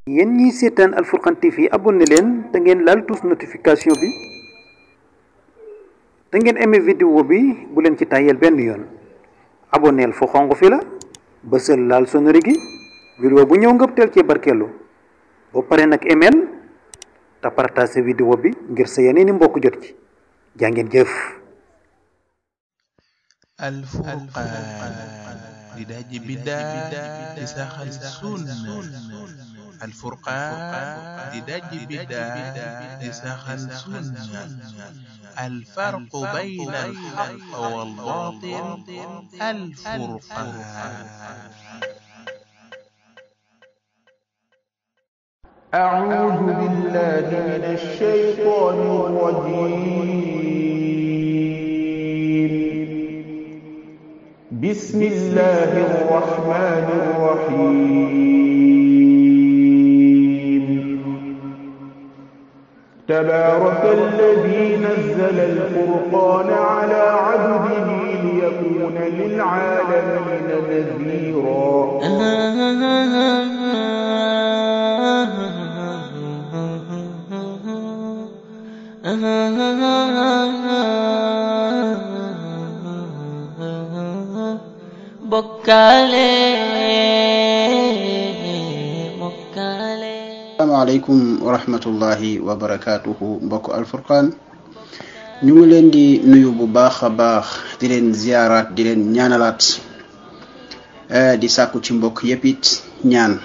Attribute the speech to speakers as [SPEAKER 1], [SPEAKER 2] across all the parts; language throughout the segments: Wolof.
[SPEAKER 1] yéen ñiy seetaan Al Furqan TV abonné leen te ngeen laal tous notification bi te ngeen aimé vidéo bi bu leen ci tàyyeel benn yoon abonneel fu xonq fi la bësal laal sonori gi vidéo bu ñëw nga teel cee barkeelu ba pare nag email te partagé vidéo bi ngir sa yeneeni mbokk jot ci jaa ngeen jëf.
[SPEAKER 2] Al Furqan di daji biddaa di saxal sunna Al Furqan di daji biddaa di saxal sunna al farqu bayna al haqq wal baatil Al Furqan.
[SPEAKER 3] أعوذ بالله من الشيطان الرجيم بسم الله الرحمن الرحيم تبارك الذي نزل الفرقان على عبده ليكون للعالمين نذيرا
[SPEAKER 4] asalaamaaleykum wa rahmatullahi wa barakaatuhu mbokk Al Furqan ñu ngi leen di nuyu bu baax a baax di leen ziyaaraat di leen ñaanalaat di sàkku ci mbokk yépp it ñaan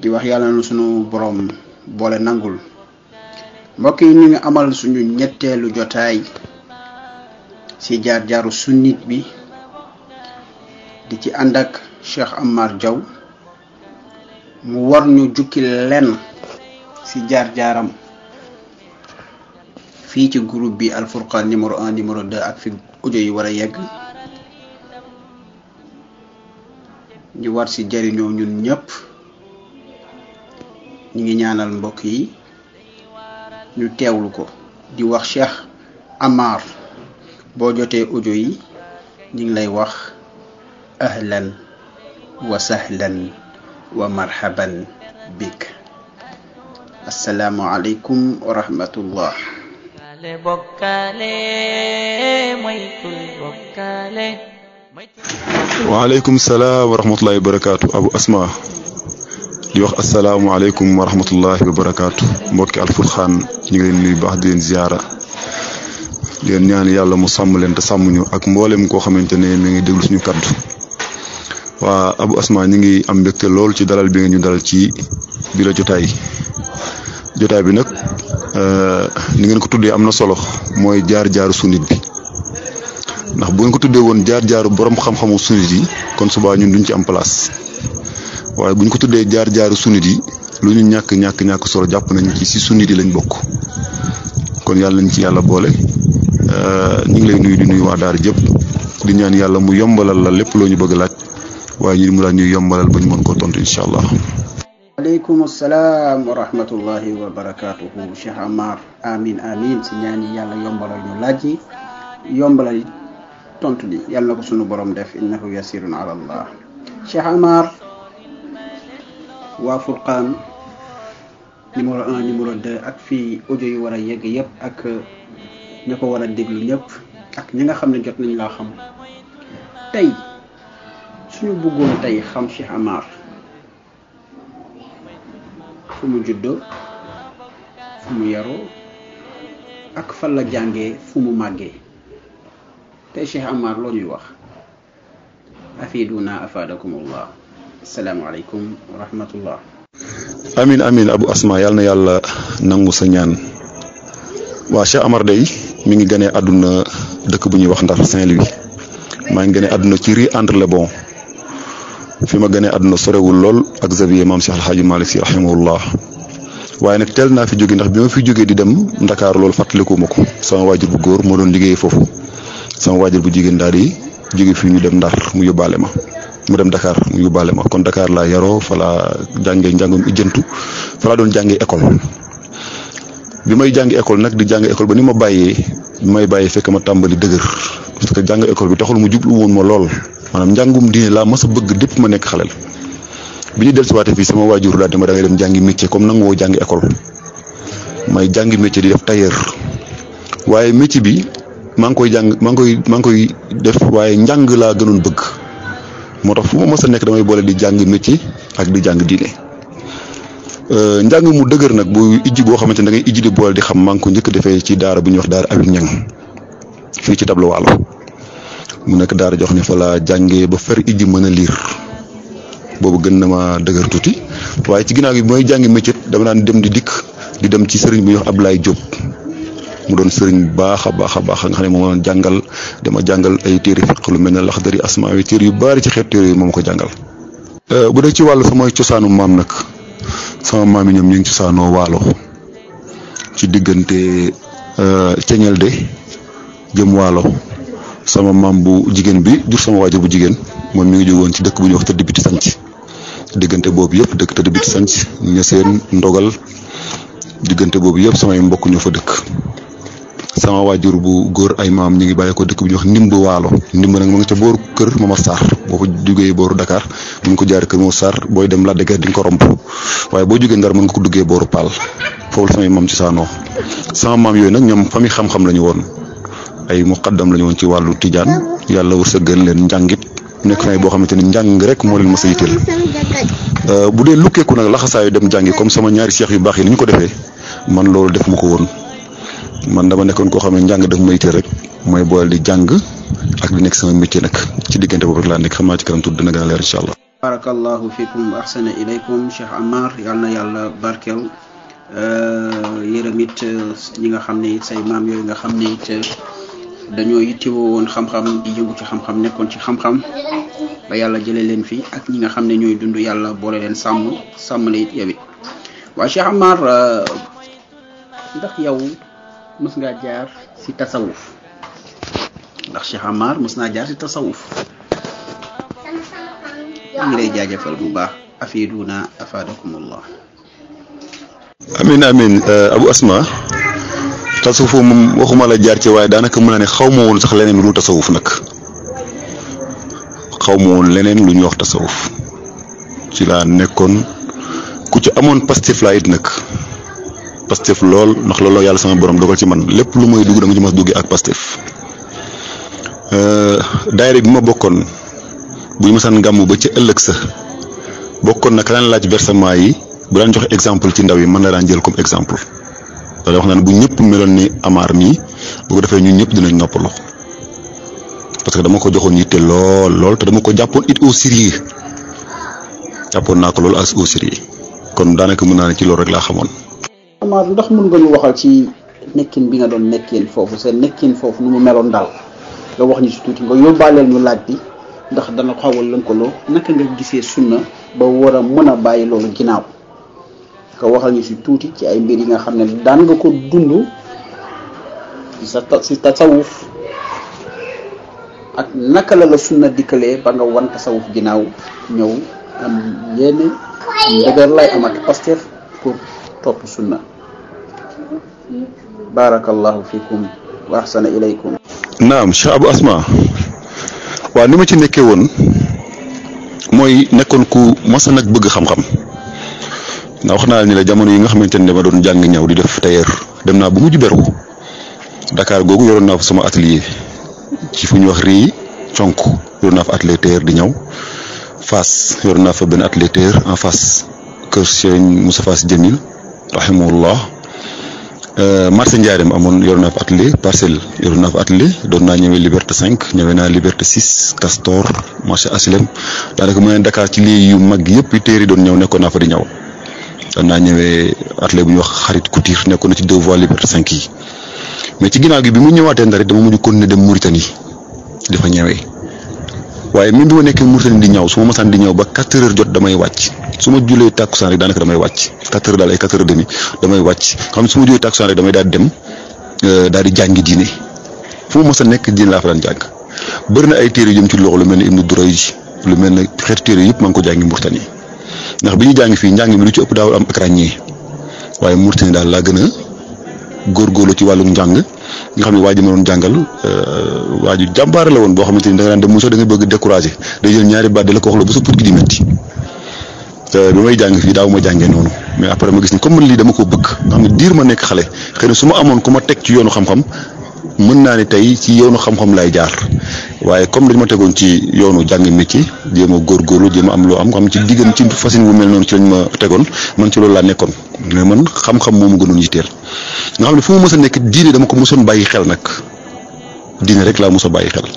[SPEAKER 4] di wax yàlla na sunu borom boole nangul mbokk yi ñu ngi amal suñu ñetteelu jotaay ci jaar-jaaru sunnit bi di ci ànd ak Cheikh Amar Diaw mu war ñu jukki lenn ci jaar-jaaram fii ci groupe bi Al Furqan numéro 1 numéro 2 ak fi audio yi war a yegg ñu war ci jariñoo ñun ñëpp ñu ngi ñaanal mbokk yi ñu teewlu ko di wax Cheikh Amar boo jotee audio yi ñu ngi lay wax ahlan wa sahlan wa marhaban bik. Assalamu alaikum wa rahmatullah.
[SPEAKER 5] Wa alaikum salam wa rahmatullahi wa barakatuh. Abu Asma di wax assalamu alaikum wa rahmatullahi wa barakatuh. Mbokki Al Furqan ñu ngi leen nuyu baax di leen ziyaara di leen ñaan yàlla mu sàmm leen te sàmm ñu ak mboolem koo xamante ne mi ngi déglu suñu kaddu. waa Abu Asma ñu ngi am mbégte lool ci dalal bi nga ñu dalal ci bi la jotaay bi nag ni ngeen ko tuddee am na solo mooy jaar-jaaru sunnit bi ndax bu ngeen ko tuddee woon jaar-jaaru borom xam-xamu sunnit yi kon subaa ñun duñ ci am place waaye bu ñu ko tuddee jaar-jaaru sunnit yi lu ñu ñàkk solo jàpp nañ ci si sunnit yi lañ bokk kon yàlla nañ ci yàlla boole ñu ngi lay nuyu di nuyu waa daara jëpp di ñaan yàlla mu yombalal la lépp loo ñu bëgg laaj. waaye ñu mu la ñuy yombalal ba ñu mën koo tontu incha allah.
[SPEAKER 4] waaleykum salaam wa rahmatullahi wa barakatuhu Cheikh Amar amin si ñaan yi yàlla yombalal ñu laaj yi yombalal tontu li yàlla na ko sunu borom def innahu yasirun ala allah. Cheikh Amar waa Furqan numéro 1 numéro 2 ak fii audio yi war a yegg yëpp ak ña ko war a déglu ñëpp ak ñi nga xam ne jot nañ laa xam tey. suñu bëggoon tey xam Cheikh Amar fu mu juddoo fu mu yaroo ak fan la jàngee fu mu màggee tey Cheikh Amar loo ñuy wax afiduna afadakumullah asalaamaaleykum wa rahmatullah.
[SPEAKER 5] amin Abu Asma yàlla na yàlla nangu sa ñaan. waa Cheikh Amar day mi ngi gënee àdduna dëkk bu ñuy wax Ndar Saint-Louis maa ngi gënee àdduna ci rue André Le Bon fi ma gënee àdduna sorewul lool ak Xavier maam Cheikh El Hadji Malick Sy rahimahullah waaye nag teel naa fi jóge ndax bi ma fi jógee di dem Ndakaaru loolu fàttaliku ma ko sama waajur bu góor moo doon liggéey foofu sama waajur bu jigéen daal di jóge fii ñu dem Ndar mu yóbbaale ma mu dem Dakar mu yóbbaale ma kon Dakar laa yaroo fa laa jàngee njàngum ijjantu fa laa doon jàngee école bi may jàngi école nag di jàng école ba ni ma bàyyee may bàyyi fekk ma tàmbali dëgër parce que jàng école bi taxul mu jublu woon ma lool maanaam njàngum diine laa mas a bëgg dépp ma nekk xale la bi ñu dellusiwaatee fii sama waajur daal dama da ngay dem jàngi métier comme nag moo jàngi école may jàngi métier di def tailleur waaye métier bi maa ngi koy def waaye njàng laa gënoon bëgg moo tax fu ma mës a nekk damay boole di jàng métier ak di jàng diine njàng mu dëgër nag bu ijji boo xamante ne da ngay ijji di boole di xam maa ngi ko njëkk defee ci daara bu ñuy wax daara Abib Ñang fii ci Tableau Waalo mu nekk daara jox ne fa la jàngee ba fer ijji mën a liir boobu gën na ma dëgër tuuti waaye ci ginnaaw gi mooy jàngi métier dama daan dem di dikk di dem ci sëriñ bu ñuy wax Ablaye Diop mu doon sëriñ baax a baax nga xam ne moom jàngal dama jàngal ay téere fiq lu mel ne Laxdari Asmaa wi téere yu bari ci xeet téere yi moom ko jàngal. bu dee ci wàllu samay cosaanu maam nag sama maam yi ñoom ñu ngi cosaanoo Waalo ci diggante Ceñel de jëm Waalo sama maam bu jigéen bi jur sama waajur bu jigéen moom mi ngi jógoon ci dëkk bu ñuy wax Tëdd Biti Sanc diggante boobu yëpp dëkk Tëdd Biti Sanc Ñaseen Ndogal diggante boobu yëpp samay mbokk ñoo fa dëkk. sama waajur bu góor ay maam ñu ngi bàyyi ko dëkk bu ñuy wax Ndimb Waalo Ndimb nag mu ngi ca booru kër Momar Sarr boo ko jugee booru Dakar bu ñu ko jaaree kër Momar Sarr booy dem Lac de Guiers di nga ko romb waaye boo jugee Ndar mën nga ko duggee booru Paal foofu la samay maam ci saanoo sama maam yooyu nag ñoom famille xam-xam la ñu woon ay muqaddam la ñu woon ci wàllu tijaan yàlla wërsëgal leen njàngit nekk famille boo xamante ni njàng rek moo leen mës a yitteel bu dee lukkeeku nag laxasaayu dem jàngi comme sama ñaari cheikh yu baax yi ni ñu ko defee man loolu def ma ko woon man dama nekkoon koo xam ne njàng daf ma yitteel rek mooy boole di jàng ak di nekk sama métier nag ci diggante boobu rek laa nekk xam naa ci kanam tudd dina gën a leer incha allah.
[SPEAKER 4] barakallahu fikum wa ahsana ilaykum Cheikh Amar yal na yàlla barkeel yërëm it ñi nga xam ne it say maam yooyu nga xam ne it dañoo yittewoo woon xam-xam di yëngu ci xam-xam nekkoon ci xam-xam ba yàlla jëlee leen fi ak ñi nga xam ne ñooy dund yàlla boole leen sàmm la it yow it waaye Cheikh Amar ndax yow mës ngaa jaar ci tasawuf Cheikh Amar mës naa jaar ci tasawuf ñu ngi lay jaajëfal bu baax afiduna afadakumullah.
[SPEAKER 5] amin Abu Asma tasawuf moom waxuma la jaar ci waaye daanaka mën naa ne xaw ma woon sax leneen lu dul tasawuf nag xaw ma woon leneen lu ñuy wax tasawuf ci laa nekkoon ku ci amoon Pastef laa it nag Pastef lool ndax looloo yàlla sama borom dogal ci man lépp lu may dugg dama ci mas duggee ak Pastef daayira bi ma bokkoon bu ñu mësaan gàmmu ba ca ëllëg sa bokkoon na ka daan laaj versement yi bu daan joxe exemple ci ndaw yi man la daan jël comme exemple loolu wax naa ne bu ñëpp meloon ni Amar mii bu ko defee ñun ñëpp dinañ noppaloo parce que dama ko joxoon yitte lool te dama ko jàppoon it au sérieux jàppoon naa ko loolu as au sérieux kon daanaka mën naa ne ci loolu rek laa xamoon.
[SPEAKER 4] Amar ndax mën nga ñu waxal ci nekkin bi nga doon nekkin foofu seen nekkin foofu nu mu meloon daal nga wax ñu si tuuti nga yóbbaaleel ñu laaj bi ndax dana xawal lënkaloo naka nga gisee sunna ba war a mën a bàyyi loolu ginnaaw nga waxal ñu si tuuti ci ay mbir yi nga xam ne daan nga ko dund si tasawuf ak naka la sunna dikkalee ba nga wan tasawuf ginnaaw ñëw am yéene am dëgër lay am ak Pastef pour topp sunna barakallahu fikum wa ahsana ilaykum.
[SPEAKER 5] naam Cheikh Abu Asma waaw ni ma ci nekkee woon mooy nekkoon ku mos a nag bëgg xam-xam ndax wax naa ni la jamono yi nga xamante ne dama doon jàng ñaw di def tailleur dem naa bu mujj beru Dakar googu yoroon naa fa sama atelier ci fu ñuy wax rii conk yoroon naa fa atelier tailleur di ñaw Fass yoroon naa fa benn atelier tailleur en face kër Serigne Moustapha Sy Jamil rahimahullah marché Ndiarème amoon yoroon naa fa atelier Parcelles yoroon naa fa atelier doon naa ñëwee Liberté 5 ñëwee naa Liberté 6 Castor marché Asilem daanaka mu ne Dakar ci lii yu mag yëpp yu téere doon ñëw nekkoon naa fa di ñëw doon naa ñëwee atelier bu ñuy wax xarit couture nekkoon na ci 2 voies Liberté 5 yi mais ci ginnaaw gi bi mu ñëwaatee Ndar dama mujj continuer dem Mauritanie dafa ñëwee waaye même bi ma nekkee Mauritanie di ñëw su ma masaan di ñëw ba 4 heures jot damay wàcc su ma julee tàkkusaan rek daanaka damay wàcc 4 heures daal ay 4 heures demi damay wàcc xam su ma julee tàkkusaan rek damay daal di dem daal di jàngi diine fu ma mës a nekk diine laa fa daan jàng bëri na ay téere yu jëm ci loxo lu mel ni Ibnu Durayj lu mel ne xeetu téere yëpp maa ngi ko jàngi Mauritanie ndax bi ñu jàngi fii njàng mi lu ci ëpp daawul am ak ràññee waaye Mauritanie daal laa gën a góorgóorlu ci wàllum njàng nga xam ne waa ji ma doon jàngal waa ji jàmbaare la woon boo xamante ni da nga daan dem mu sax da nga bëgg découragé day jël ñaari baat di la ko wax la ba sa put gi di métti bi may jàng fii daaw ma jàngee noonu mais après ma gis ni comme lii dama ko bëgg nga xam ne diir ma nekk xale xëy na su ma amoon ku ma teg ci yoonu xam-xam mën naa ne tey ci yoonu xam-xam lay jaar waaye comme dañ ma tegoon ci yoonu jàng métier jéem a góorgóorlu jéem a am loo am xam ci diggan ci façon bu mel noonu ci lañ ma tegoon man ci loolu laa nekkoon mais man xam-xam moomu gënoon yitteel nga xam ne fu mu mës a nekk diine dama ko mosoon bàyyi xel nag diine rek laa mos a bàyyi xel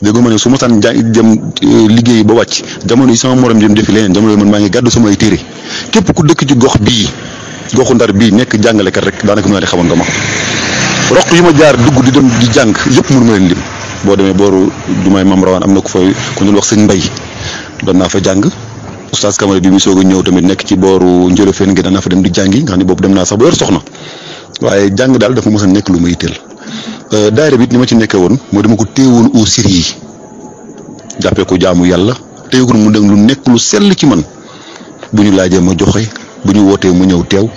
[SPEAKER 5] dégg ma ne su ma saan jëm liggéey ba wàcc jamono yi sama morom jëm defi leneen jamono yi man maa ngi gàddu sama ay téere képp ku dëkk ci gox bii goxu Ndar bii nekk jàngalekat rek daanaka mën naa di xamoon nga ma roq yi ma jaar dugg di dem di jàng yëpp mënu ma leen lim boo demee booru jumaay Mam Rawaan am na ku fay ku ñu wax sëñ Mbay doon naa fa jàng oustaz Kamara bi mu soog a ñëw tamit nekk ci booru Njëlofeen gi daan naa fa dem di jàngi nga xam ne boobu dem naa sax ba yor soxna waaye jàng daal dafa mos a nekk lu ma yitteel daayira bi ni ma ci nekkee woon moo dama ko téewoon au sérieux yi jàppee ko jaamu yàlla téye ko mu dem lu nekk lu sell ci man bu ñu laajee ma joxe bu ñu wootee mu ñëw teew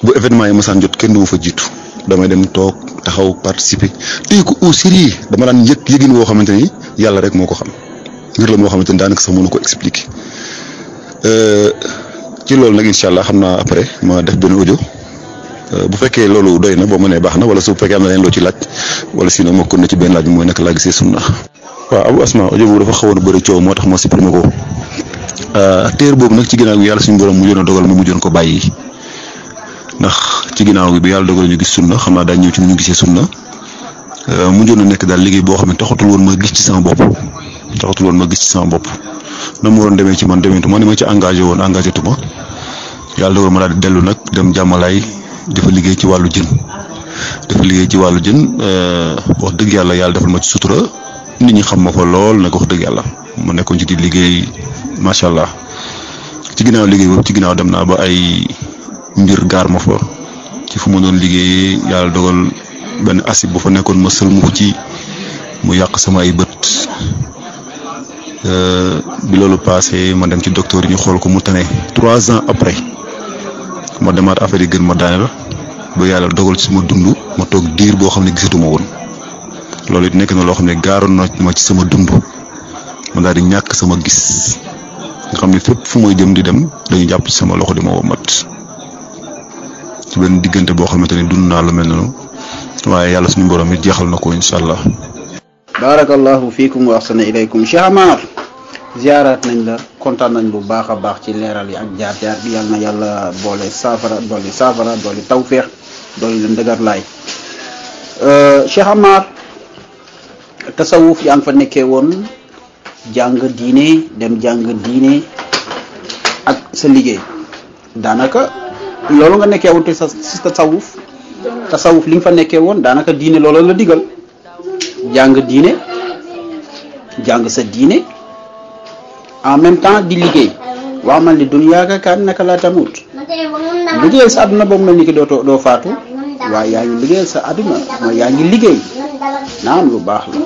[SPEAKER 5] bu événement yi masaan jot kenn du ma fa jiitu damay dem toog taxaw participer téye ko au sérieux dama daan yëgin woo xamante ni yàlla rek moo ko xam ngir la moo xamante ni daanaka sax mënu ko expliquer ci loolu nag incha allah xam naa après ma def benn audio bu fekkee loolu doy na boo mënee baax na wala su fekkee am na leen loo ci laaj wala sinon ma kon na ci benn laaj bi mooy naka laa gisee sunna waaw Abou Asma audio boobu dafa xawoon a bëri coow moo tax ma supprimer ko téer boobu nag ci ginnaaw bi yàlla suñu borom mujjoon a dogal ma mujjoon ko bàyyi ndax ci ginnaaw bi yàlla dogal ñu gis sunna xam naa daal ñëw ci ni ñu gisee sunna mujjoon a nekk daal liggéey boo xam ne taxatul woon ma gis ci sama bopp na mu waroon demee ci man demeetu ma ni ma ci engagé woon engagé tuma yàlla dogal ma daal di dellu nag dem jàmmalaay dafa liggéey ci wàllu jën wax dëgg yàlla defal ma ci sutura nit ñi xam ma fa lool nag wax dëgg yàlla ma nekkoon ci di liggéey macha allah ci ginnaaw liggéey boobu ci ginnaaw dem naa ba ay mbir gaar ma fa ci fu ma doon liggéeyee yàlla dogal benn asib bu fa nekkoon ma sëlmu ci mu yàq sama ay bët bi loolu passé ma dem ci docteur yi ñu xool ko mu tane 3 ans après ma demaat affaire yi gën ma daaneel ba yàlla dogal ci sama dund ma toog diir boo xam ne gisatuma woon loolu it nekk na loo xam ne gaaroon na ma ci sama dund ma daal di ñàkk sama gis nga xam ne fépp fu may jëm di dem dañu jàpp ci sama loxo di ma womat ci benn diggante boo xamante ne dund naa lu mel noonu waaye yàlla suñu borom it jeexal na ko incha allah.
[SPEAKER 4] barakallahu fiikum wa ahsana ilaykum Cheikh Amar ziaraat nañ la kontaan nañ bu baax a baax ci leeral yi ak jaar-jaar bi yàlla na yàlla boole saafara dooli tawféex dooli leen dëgër laay Cheikh Amar tasawuf yaa ngi fa nekkee woon jàng diine dem jàng diine ak sa liggéey daanaka loolu nga nekkee woon te sa si tasawuf li nga fa nekkee woon daanaka diine loolu la digal jàng diine jàng sa diine en même temps di liggéey waa man li dunyaaka kaan naka laa tamut liggéeyal sa àdduna boobu mel ni ki doo faatu waaye yaa ngi liggéeyal sa àdduna mooy yaa ngi liggéey naam lu baax la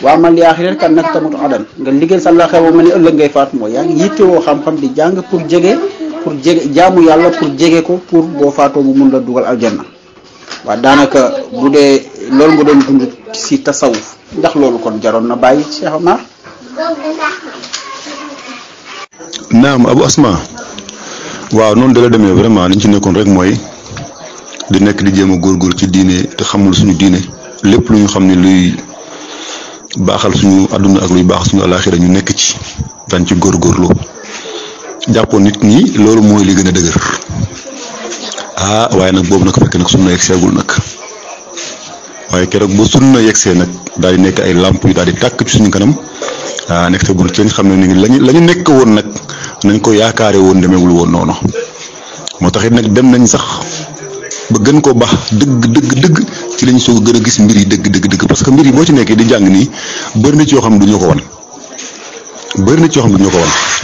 [SPEAKER 4] waa man li aaxirat kaan naka tamut adan nga liggéeyal sa àllaaxira boobu mel ni ëllëg ngay faatu mooy yaa ngi yittewoo xam-xam di jàng pour jege jaamu yàlla pour jege ko pour boo faatoo mu mun la dugal aljanna waaw daanaka bu dee loolu nga doon dund si tasawuf ndax loolu kon jaroon na bàyyi Cheikh Amar.
[SPEAKER 5] naam Abou Asma waaw noonu da la demee vraiment li ñu ci nekkoon rek mooy di nekk di jéem a góorgóor ci diine te xamul suñu diine lépp lu ñu xam ne luy baaxal suñu àdduna ak luy baaxal suñu alaaxira ñu nekk ci dañ ci góorgóorlu jàppoon nit ñi loolu mooy li gën a dëgër waaye nag boobu nag fekk nag sunna yegg seegul nag waaye keroog ba sunna yegsee nag daal di nekk ay làmp yu daal di tàkk ci suñu kanam nekk te gun ci xam ne ni la ñu nekk woon nag nañ ko yaakaare woon demeewul woon noonu moo tax it nag dem nañ sax ba gën koo baax dëgg ci lañ soog a gën a gis mbir yi dëgg parce que mbir yi boo ci nekkee di jàng nii bëri na ci yoo xam ne du ñu ko wan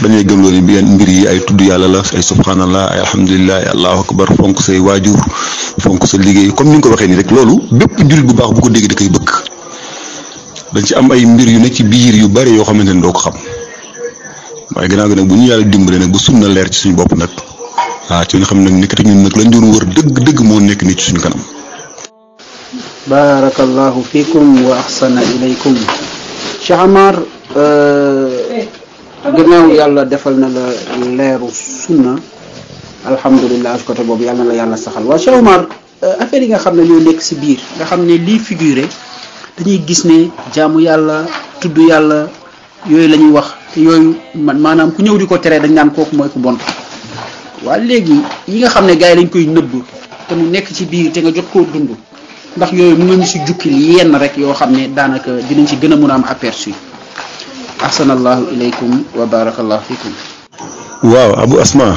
[SPEAKER 5] dañuy gëm loolu mbir yi ay tudd yàlla la ay subhanallah ay alhamdulilah ay allahu akbar fonk say waajur fonk sa liggéey comme ni nga ko waxee nii rek loolu bépp njullit bu baax bu ko dégg da koy bëgg dañ ci am ay mbir yu nekk ci biir yu bari yoo xamante ne doo ko xam waaye gannaaw gi nag bu ñu yàlla dimbale nag bu sunna leer ci suñu bopp nag ci nga xam nag nekkati ñun nag lañ doon wër dëgg moo nekk nii ci suñu kanam.
[SPEAKER 4] barakallahu fiikum wa ahsana ilaykum Cheikh Amar gannaaw yàlla defal na la leeru sunna alhamdulilah côté boobu yàlla na la yàlla saxal waa Cheikh Omar affaire yi nga xam ne ñoo nekk si biir nga xam ne lii figuré dañuy gis ne jaamu yàlla tudd yàlla yooyu la ñuy wax te yooyu maanaam ku ñëw di ko tere dañ naan kooku mooy ku bon waa léegi yi nga xam ne gars yi dañ koy nëbb te mu nekk ci biir te nga jot koo dund ndax yooyu mu nga ñu si jukkil yenn rek yoo xam ne daanaka dinañ ci gën a mun a am aperçu. ahsanallahu ilaykum wa barakallahu fikum.
[SPEAKER 5] waaw Abu Asma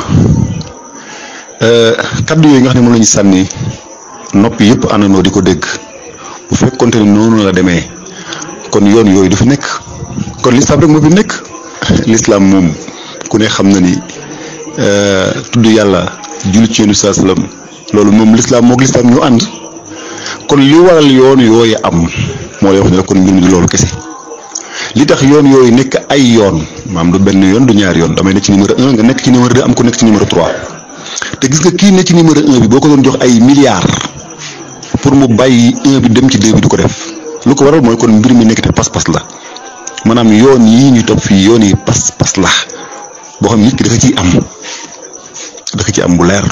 [SPEAKER 5] kaddu yooyu nga xam ne moom la ñu sànni noppi yëpp àndandoo di ko dégg bu fekkonte ne noonu la demee kon yoon yooyu du fi nekk kon lislaam rek moo fi nekk lislaam moom ku ne xam na ni tudd yàlla julli ci Yonent bi sallallahu alayhi wasallam loolu moom lislaam moog lislaam ñoo ànd kon li waral yoon yooyu am moo lay wax ne la kon mbir mi du loolu kese li tax yoon yooyu nekk ay yoon maam du benn yoon du ñaari yoon damay nekk ci numéro 1 nga nekk ci numéro 2 am ko nekk ci numéro 3 te gis nga kii ne ci numéro 1 bi boo ko doon jox ay milliards pour mu bàyyi 1 bi dem ci 2 bi du ko def lu ko waral mooy kon mbir mi nekk te pas-pas la maanaam yoon yii ñu topp fii yoon yi pas-pas la boo xam nit ki dafa ci am bu leer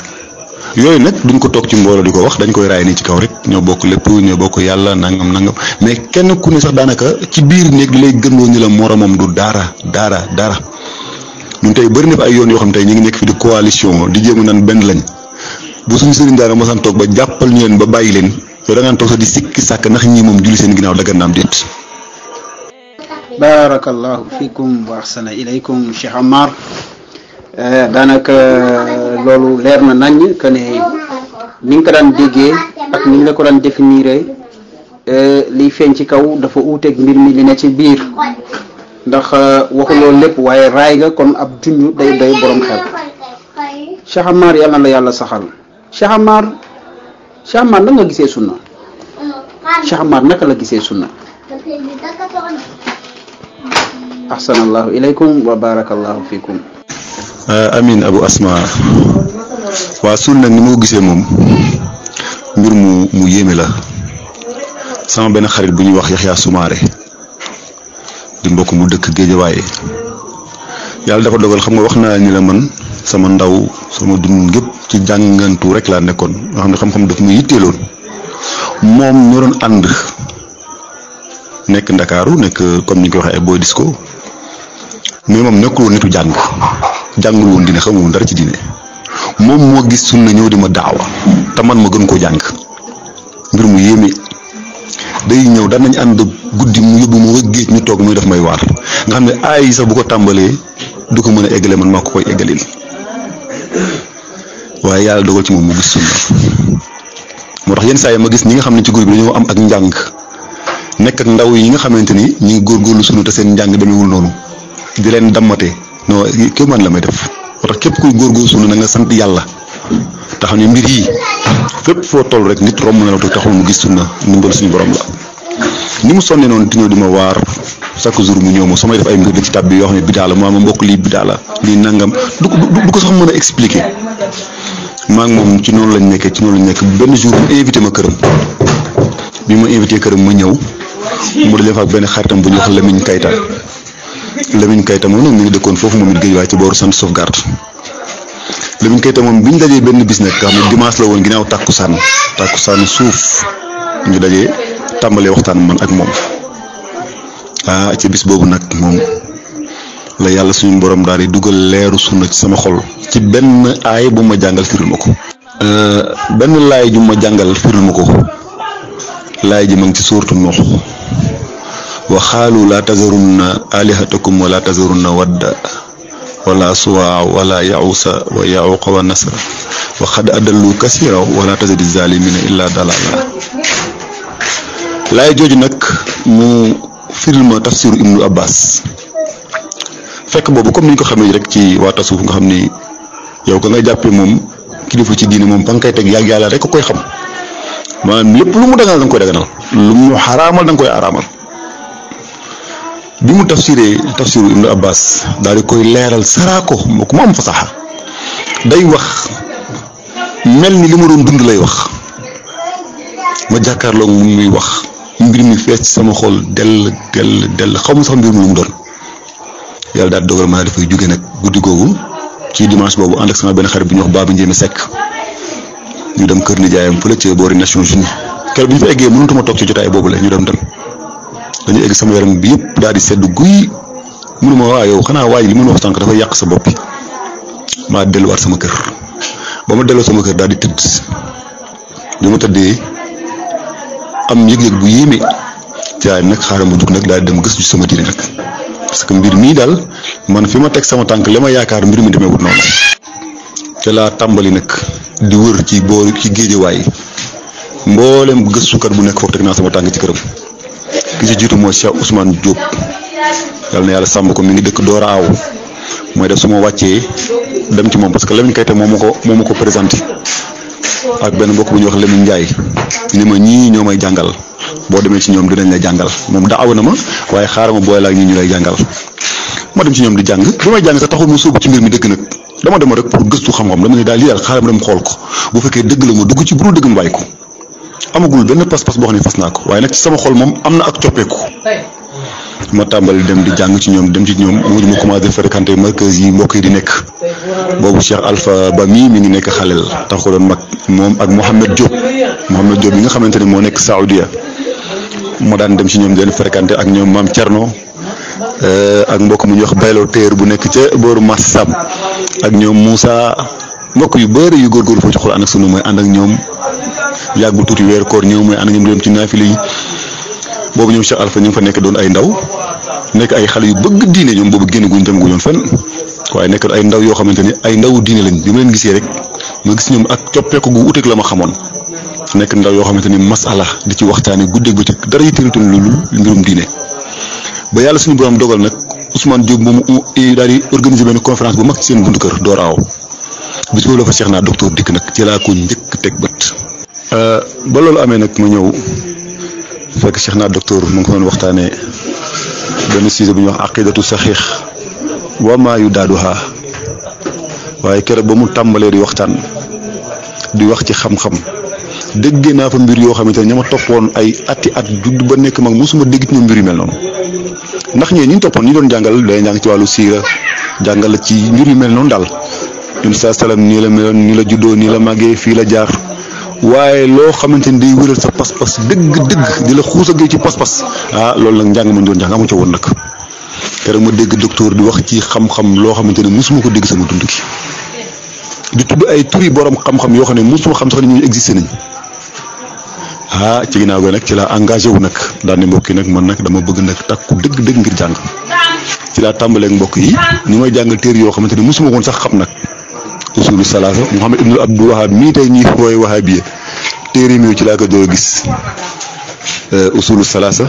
[SPEAKER 5] yooyu nag duñ ko toog ci mbooloo di ko wax dañ koy raay nii ci kaw rek ñoo bokk lépp ñoo bokk yàlla nangam mais kenn ku ne sax daanaka ci biir néeg di lay gëndoo ni la moromam du dara ñun tey bëri na ay yoon yoo xam tey ñu ngi nekk fi di coalition di jéem naan benn lañ bu suñu sëriñ daara mosaan toog ba jàppal ñu leen ba bàyyi leen yow da ngaan toog sax di sikki sàkk ndax ñii moom julli seen ginnaaw dagan naam déet.
[SPEAKER 4] barakallahu fikum wa ahsana ilaykum Cheikh Amar daanaka loolu leer na nañ que ne ni nga ko daan déggee ak ni nga la ko daan définir liy feeñ ci kaw dafa uuteeg mbir mi li ne ci biir ndax waxuloo lépp waaye raay nga kon ab junj day doy borom xel Cheikh Amar yàlla na la yàlla saxal Cheikh Amar nan nga gisee sunna Cheikh Amar naka la gisee sunna ahsanallahu ilaykum wa barakallahu fikum.
[SPEAKER 5] amin Abu Asma waa sunna nag ni ma ko gisee moom mbir mu yéeme la sama benn xarit bu ñuy wax Yaxya Sumaare di mbokk mu dëkk Géejawaay yàlla dafa dogal xam nga wax naa ni la man sama ndaw sama dund gépp ci jàngantu rek laa nekkoon nga xam ne xam-xam daf mu yitteeloon moom ñoo doon ànd nekk Ndakaaru nekk comme ni ñu ko waxee ay boy disco mais moom nekkul woon nitu jàngul woon dina xamul woon dara ci diine moom moo gis sunna ñëw di ma daawa te man ma gën koo jàng mbir mu yéeme day ñëw daan nañ ànd guddi mu yóbbu mu wëgg géej ñu toog muy def may waar nga xam ne ay sax bu ko tàmbalee du ko mën a eggale man maa ko koy eggalil waaye yàlla dogal ci moom mu gis sunna moo tax yenn saa yi ma gis ñi nga xam ne ci groupe bi dañoo am ak njàng nekk ak ndaw yi nga xamante ni ñi ngi góorgóorlu sunu te seen njàng demewul noonu di leen dammate non képp man la may def moo tax képp kuy góorgóorlu sunu na nga sant yàlla te xam ne mbir yi fépp foo toll rek nit romb na la te taxul mu gis sunna ndimbal suñu borom la ni mu sonne noonu di ñëw di ma waar chaque jour mu ñëw ma samay def ay mbir da ci tab bi yoo xam ne bidaa la ma mbokk lii bidaa la lii nangam du ko sax mën a expliquer maa ngi moom ci noonu lañ nekkee benn jour mu invité ma këram bi ma invité këram ma ñëw mu dajale fa ak benn xaritam bu ñuy wax Lamine Kayta moom nag mi ngi dëkkoon foofu moom it géej waaye ci booru sant sauvegarde Lamine Kayta moom bi ñu dajee benn bis nag nga xam ne dimanche la woon ginnaaw tàkkusaan suuf ñu dajee tàmbalee waxtaan man ak moom ci bis boobu nag moom la yàlla suñu borom daal di dugal leeru sunna ci sama xol ci benn aay bu ma jàngal firil ma ko benn laay ju ma jàngal firil ma ko laay ji ma ngi ci suuratu Nuux wa xaalu laa tazarunna alihatakum wala tazarunna wadda wala suwaa wala yaxuusa wa yaxuuqa wa nasra wa xad adallu kasira wala tazidi zalimina illa dalala laay jooju nag mu firil ma tafsiru Ibnu Abbas fekk boobu comme ni ñu ko xamee rek ci waa tasawuf nga xam ni yow ka nga jàppee moom kilifa ci diine moom ba nga koy teg yàgg yàlla rek ko koy xam maanaam lépp lu mu daganal da nga koy daganal lu mu xaraamal da nga koy araamal bi mu tafsiru Ibnu Abbas daal di koy leeral saraako moo ko mu am fasaxa day wax mel ni li ma doon dund lay wax ma jàkkaarloog mu muy wax mbir mi fees ci sama xol dell xamu sax mbir mi lu mu doon yàlla daal dogal ma dafay jóge nag guddi googu ci dimanche boobu ànd ak sama benn xarit bu ñuy wax Baba Ndiémé Seck ñu dem kër nijaayam fële ca boori Nations Unies keroog bi ñu fa eggee mënutuma toog ci jotaay boobu la ñu dem dañu egg sama yaram bi yëpp daal di sedd guy mënuma waa yow xanaa waaj li mën wax sànq dafay yàq sa bopp bi maa delluwaat sama kër ba ma delloo sama kër daal di tëdd bi ma tëddee am yëg-yëg bu yéeme jaay nag xaaral ma jug nag daal di dem gëstu sama diine nag parce que mbir mii daal man fi ma teg sama tànk li ma yaakaar mbir mi demee wut noonu te laa tàmbali nag di wër ci boori ci géejewaay mboolem gëstukat bu nekk foofu teg naa sama tànk ci këram ki ci jiitu mooy Cheikh Ousmane Diop yàlla na yàlla sàmm ko mi ngi dëkk Doora Aw mooy def su ma wàccee dem ci moom parce que Lamine Kayte moo ma ko présenté ak benn mbokk bu ñuy wax Lamine Ndiaye ni ma ñii ñoo may jàngal boo demee ci ñoom dinañ la jàngal moom daaw na ma waaye xaaral ma booy la ak ñi ñu lay jàngal ma dem ci ñoom di jàng bi may jàng sax taxul mu sóobu ci mbir mi dëgg nag dama dem rek pour gëstu xam-xam dama ne daal lii daal xaaral ma dem xool ko bu fekkee dëgg la ma dugg ci bu dul dëgg ma bàyyi ko amagul benn pas-pas boo xam ne fas naa ko waaye nag ci sama xol moom am na ak coppeeku ma tàmbali dem di jàng ci ñoom dem ci ñoom mujj ma commencé fréquenté markaz yi mbokk yi di nekk boobu Cheikh Alpha Ba mi ngi nekk xaleel tax ko doon mag moom ak Mouhamed Diop yi nga xamante ne moo nekk Saoudia ma daan dem ci ñoom di leen fréquenté ak ñoom maam Thierno ak mbokk mu ñuy wax Baylo Téer bu nekk ca booru Mass Sam ak ñoom Moussa mbokk yu bëri yu góorgóorlu foofu ci xol ànd ak sunu mooy ànd ak ñoom yàggul tuuti weer koor ñëw mooy ànd ak ñoom dem ci naafile yi boobu ñoom Cheikh Alpha ñu ngi fa nekk doon ay ndaw nekk ay xale yu bëgg diine ñoom boobu génn guñ dem guñoon fenn waaye nekk ay ndaw yoo xamante ni ay ndaw diine lañ bi ma leen gisee rek ma gis ñoom ak coppeeku gu uteeg la ma xamoon nekk ndaw yoo xamante ni masala di ci waxtaane guddeeg bëccëg dara yitteelutoon loolu mbirum diine ba yàlla suñu borom dogal nag Ousmane Diop moomu daal di organiser benn conférence bu mag ci seen buntu kër Doora Aw bis boobu la fa Cheikh naa docteur dikk nag ci laa ko njëkk teg bët ba loolu amee nag ma ñëw fekk Cheikh naa docteur mu ngi ko doon waxtaanee benn sujet bu ñuy wax aqidatu saxiix wa maa yu daaduha waaye keroog ba mu tàmbalee di waxtaan di wax ci xam-xam dégg naa fa mbir yoo xamante ne ña ma toppoon ay ati at judd ba nekk mag mosuma dégg ci ñoom mbir yu mel noonu ndax ñee ñu toppoon ñi doon jàngal day jàng ci wàllu siira jàngal la ci mbir yu mel noonu daal ñun saa salaam nii la meloon nii la juddoo nii la màggee fii la jaar. waaye loo xamante ni day wëral sa pas-pas dëgg di la xuusagee ci pas-pas loolu nag njàng ma doon jàng amu ca woon nag keroog ma dégg docteur di wax ci xam-xam loo xamante ne mosuma ko dégg sama dund gi di tudd ay turi borom xam-xam yoo xam ne mosuma xam sax ne ñooñu existé nañ ci ginnaaw ga nag ci laa engagé wu nag daal ne mbokk yi nag man nag dama bëgg nag takku dëgg ngir jàng ci laa tàmbaleeg mbokk yi ni may jàngal téere yoo xamante ne mosuma woon sax xam nag. usulu salaasa Muhammad ibnu Abdul Wahab mii tey ñuy wooy wahabiya téere mi ci laa ko doo gis usulu salaasa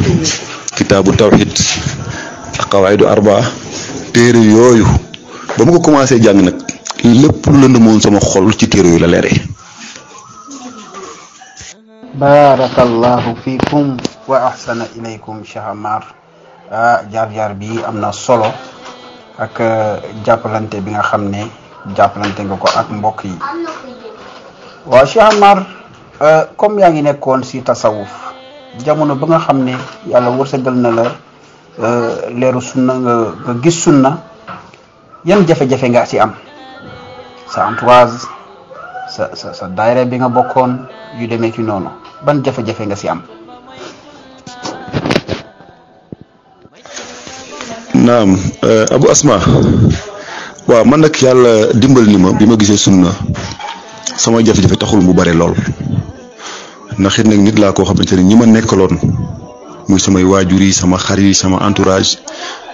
[SPEAKER 5] kitaabu tawhid ak qawaidu arbaa téere yooyu ba ma ko commencé jàng nag lépp lu lëndëmoon sama xol ci téere yooyu la leeree.
[SPEAKER 4] barakallahu fiikum wa ahsana ilaykum Cheikh Amar jaar-jaar bi am na solo ak jàppalante bi nga xam ne jàppalante nga ko ak mbokk yi waaw Cheikh Amar comme yaa ngi nekkoon si tasawuf jamono ba nga xam ne yàlla wërsëgal na la leeru sunna nga gis sunna yan jafe-jafe nga ci am sa entourage sa daayira bi nga bokkoon yu demee ci noonu ban jafe-jafe nga ci am.
[SPEAKER 5] naam Abu Asma waaw man nag yàlla dimbal ni ma bi ma gisee sunna sama jafe-jafe taxul mu bare lool ndax it nag nit laa koo xamante ne ñi ma nekkaloon muy samay waajur yi sama xarit yi sama entourage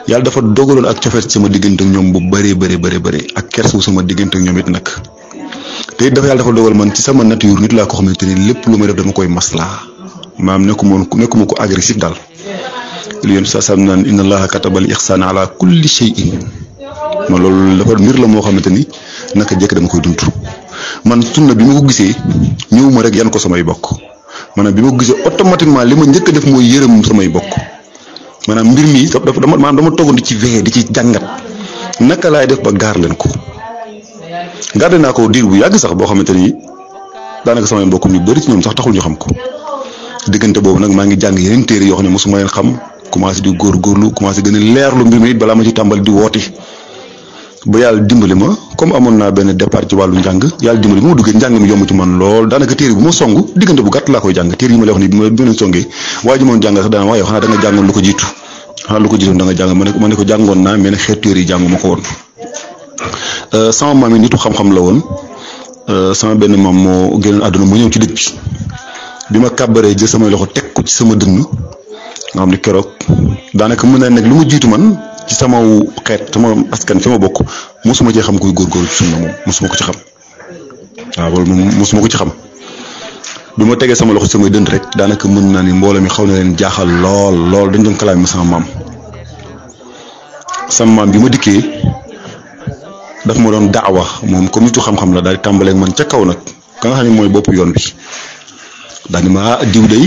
[SPEAKER 5] yàlla dafa dogaloon ak cofeet sama diggante ak ñoom bu bëree ak kersu sama diggante ak ñoom it nag te it dafa yàlla dafa dogal man ci sama nature nit laa koo xamante ne lépp lu may def dama koy maslaa maam nekkuma ko agressif daal li yoon saa sam naan inna allaha katabal ixsaan ala kulli shay'in ma loolu dafa mbir la moo xamante ni naka jekk dama koy dund man sunna bi ma ko gisee ñëwuma rek yan ko samay bokk maanaam bi ma ko gisee automatiquement li ma njëkk a def mooy yërëm samay bokk maanaam mbir mi dama toogoon di ci veillé di ci jàngat naka laay def ba gaar leen ko garde naa ko diir bu yàgg sax boo xamante ni daanaka samay mbokk ñu bëri ci ñoom sax taxul ñu xam ko diggante boobu nag maa ngi jàng yeneen téere yoo xam ne mosuma leen xam commencé di góorgóorlu commencé gën a leerlu mbir mi it balaa ma ci tàmbali di woote ba yàlla dimbali ma comme amoon naa benn départ ci wàllu njàng yàlla dimbali bu ma duggee njàng mi yomb ci man lool daanaka téere bu ma song diggante bu gàtt laa koy jàng téere yi ma lay wax ni bi ma leen songee waaye ji moom jàng sax daana waaye xanaa da nga jàngoon lu ko jiitu xanaa lu ko jiitu da nga jàng ma ne ko jàngoon naa mais nag xeet téere yi jàngu ma ko woon sama maam yi nitu xam-xam la woon sama benn maam moo génnoon àdduna mu ñëw ci dëj bi ma kàbbaree jël samay loxo teg ko ci sama dënn nga xam ne keroog daanaka mën na nekk lu ma jiitu man ci sama xeet sama askan fi ma bokk mosuma cee xam kuy góorgóorlu ci sunna moom mosuma ko ci xam waaw loolu moom mosuma ko ci xam bi ma tegee sama loxo samay dënd rek daanaka mën naa ni mbooloo mi xaw na leen jaaxal lool dañ doon kalaam ma sama maam bi ma dikkee daf ma doon daawa moom comme nitu xam-xam la daal di tàmbaleeg man ca kaw nag ka nga xam ne mooy bopp yoon bi daal di ma diw day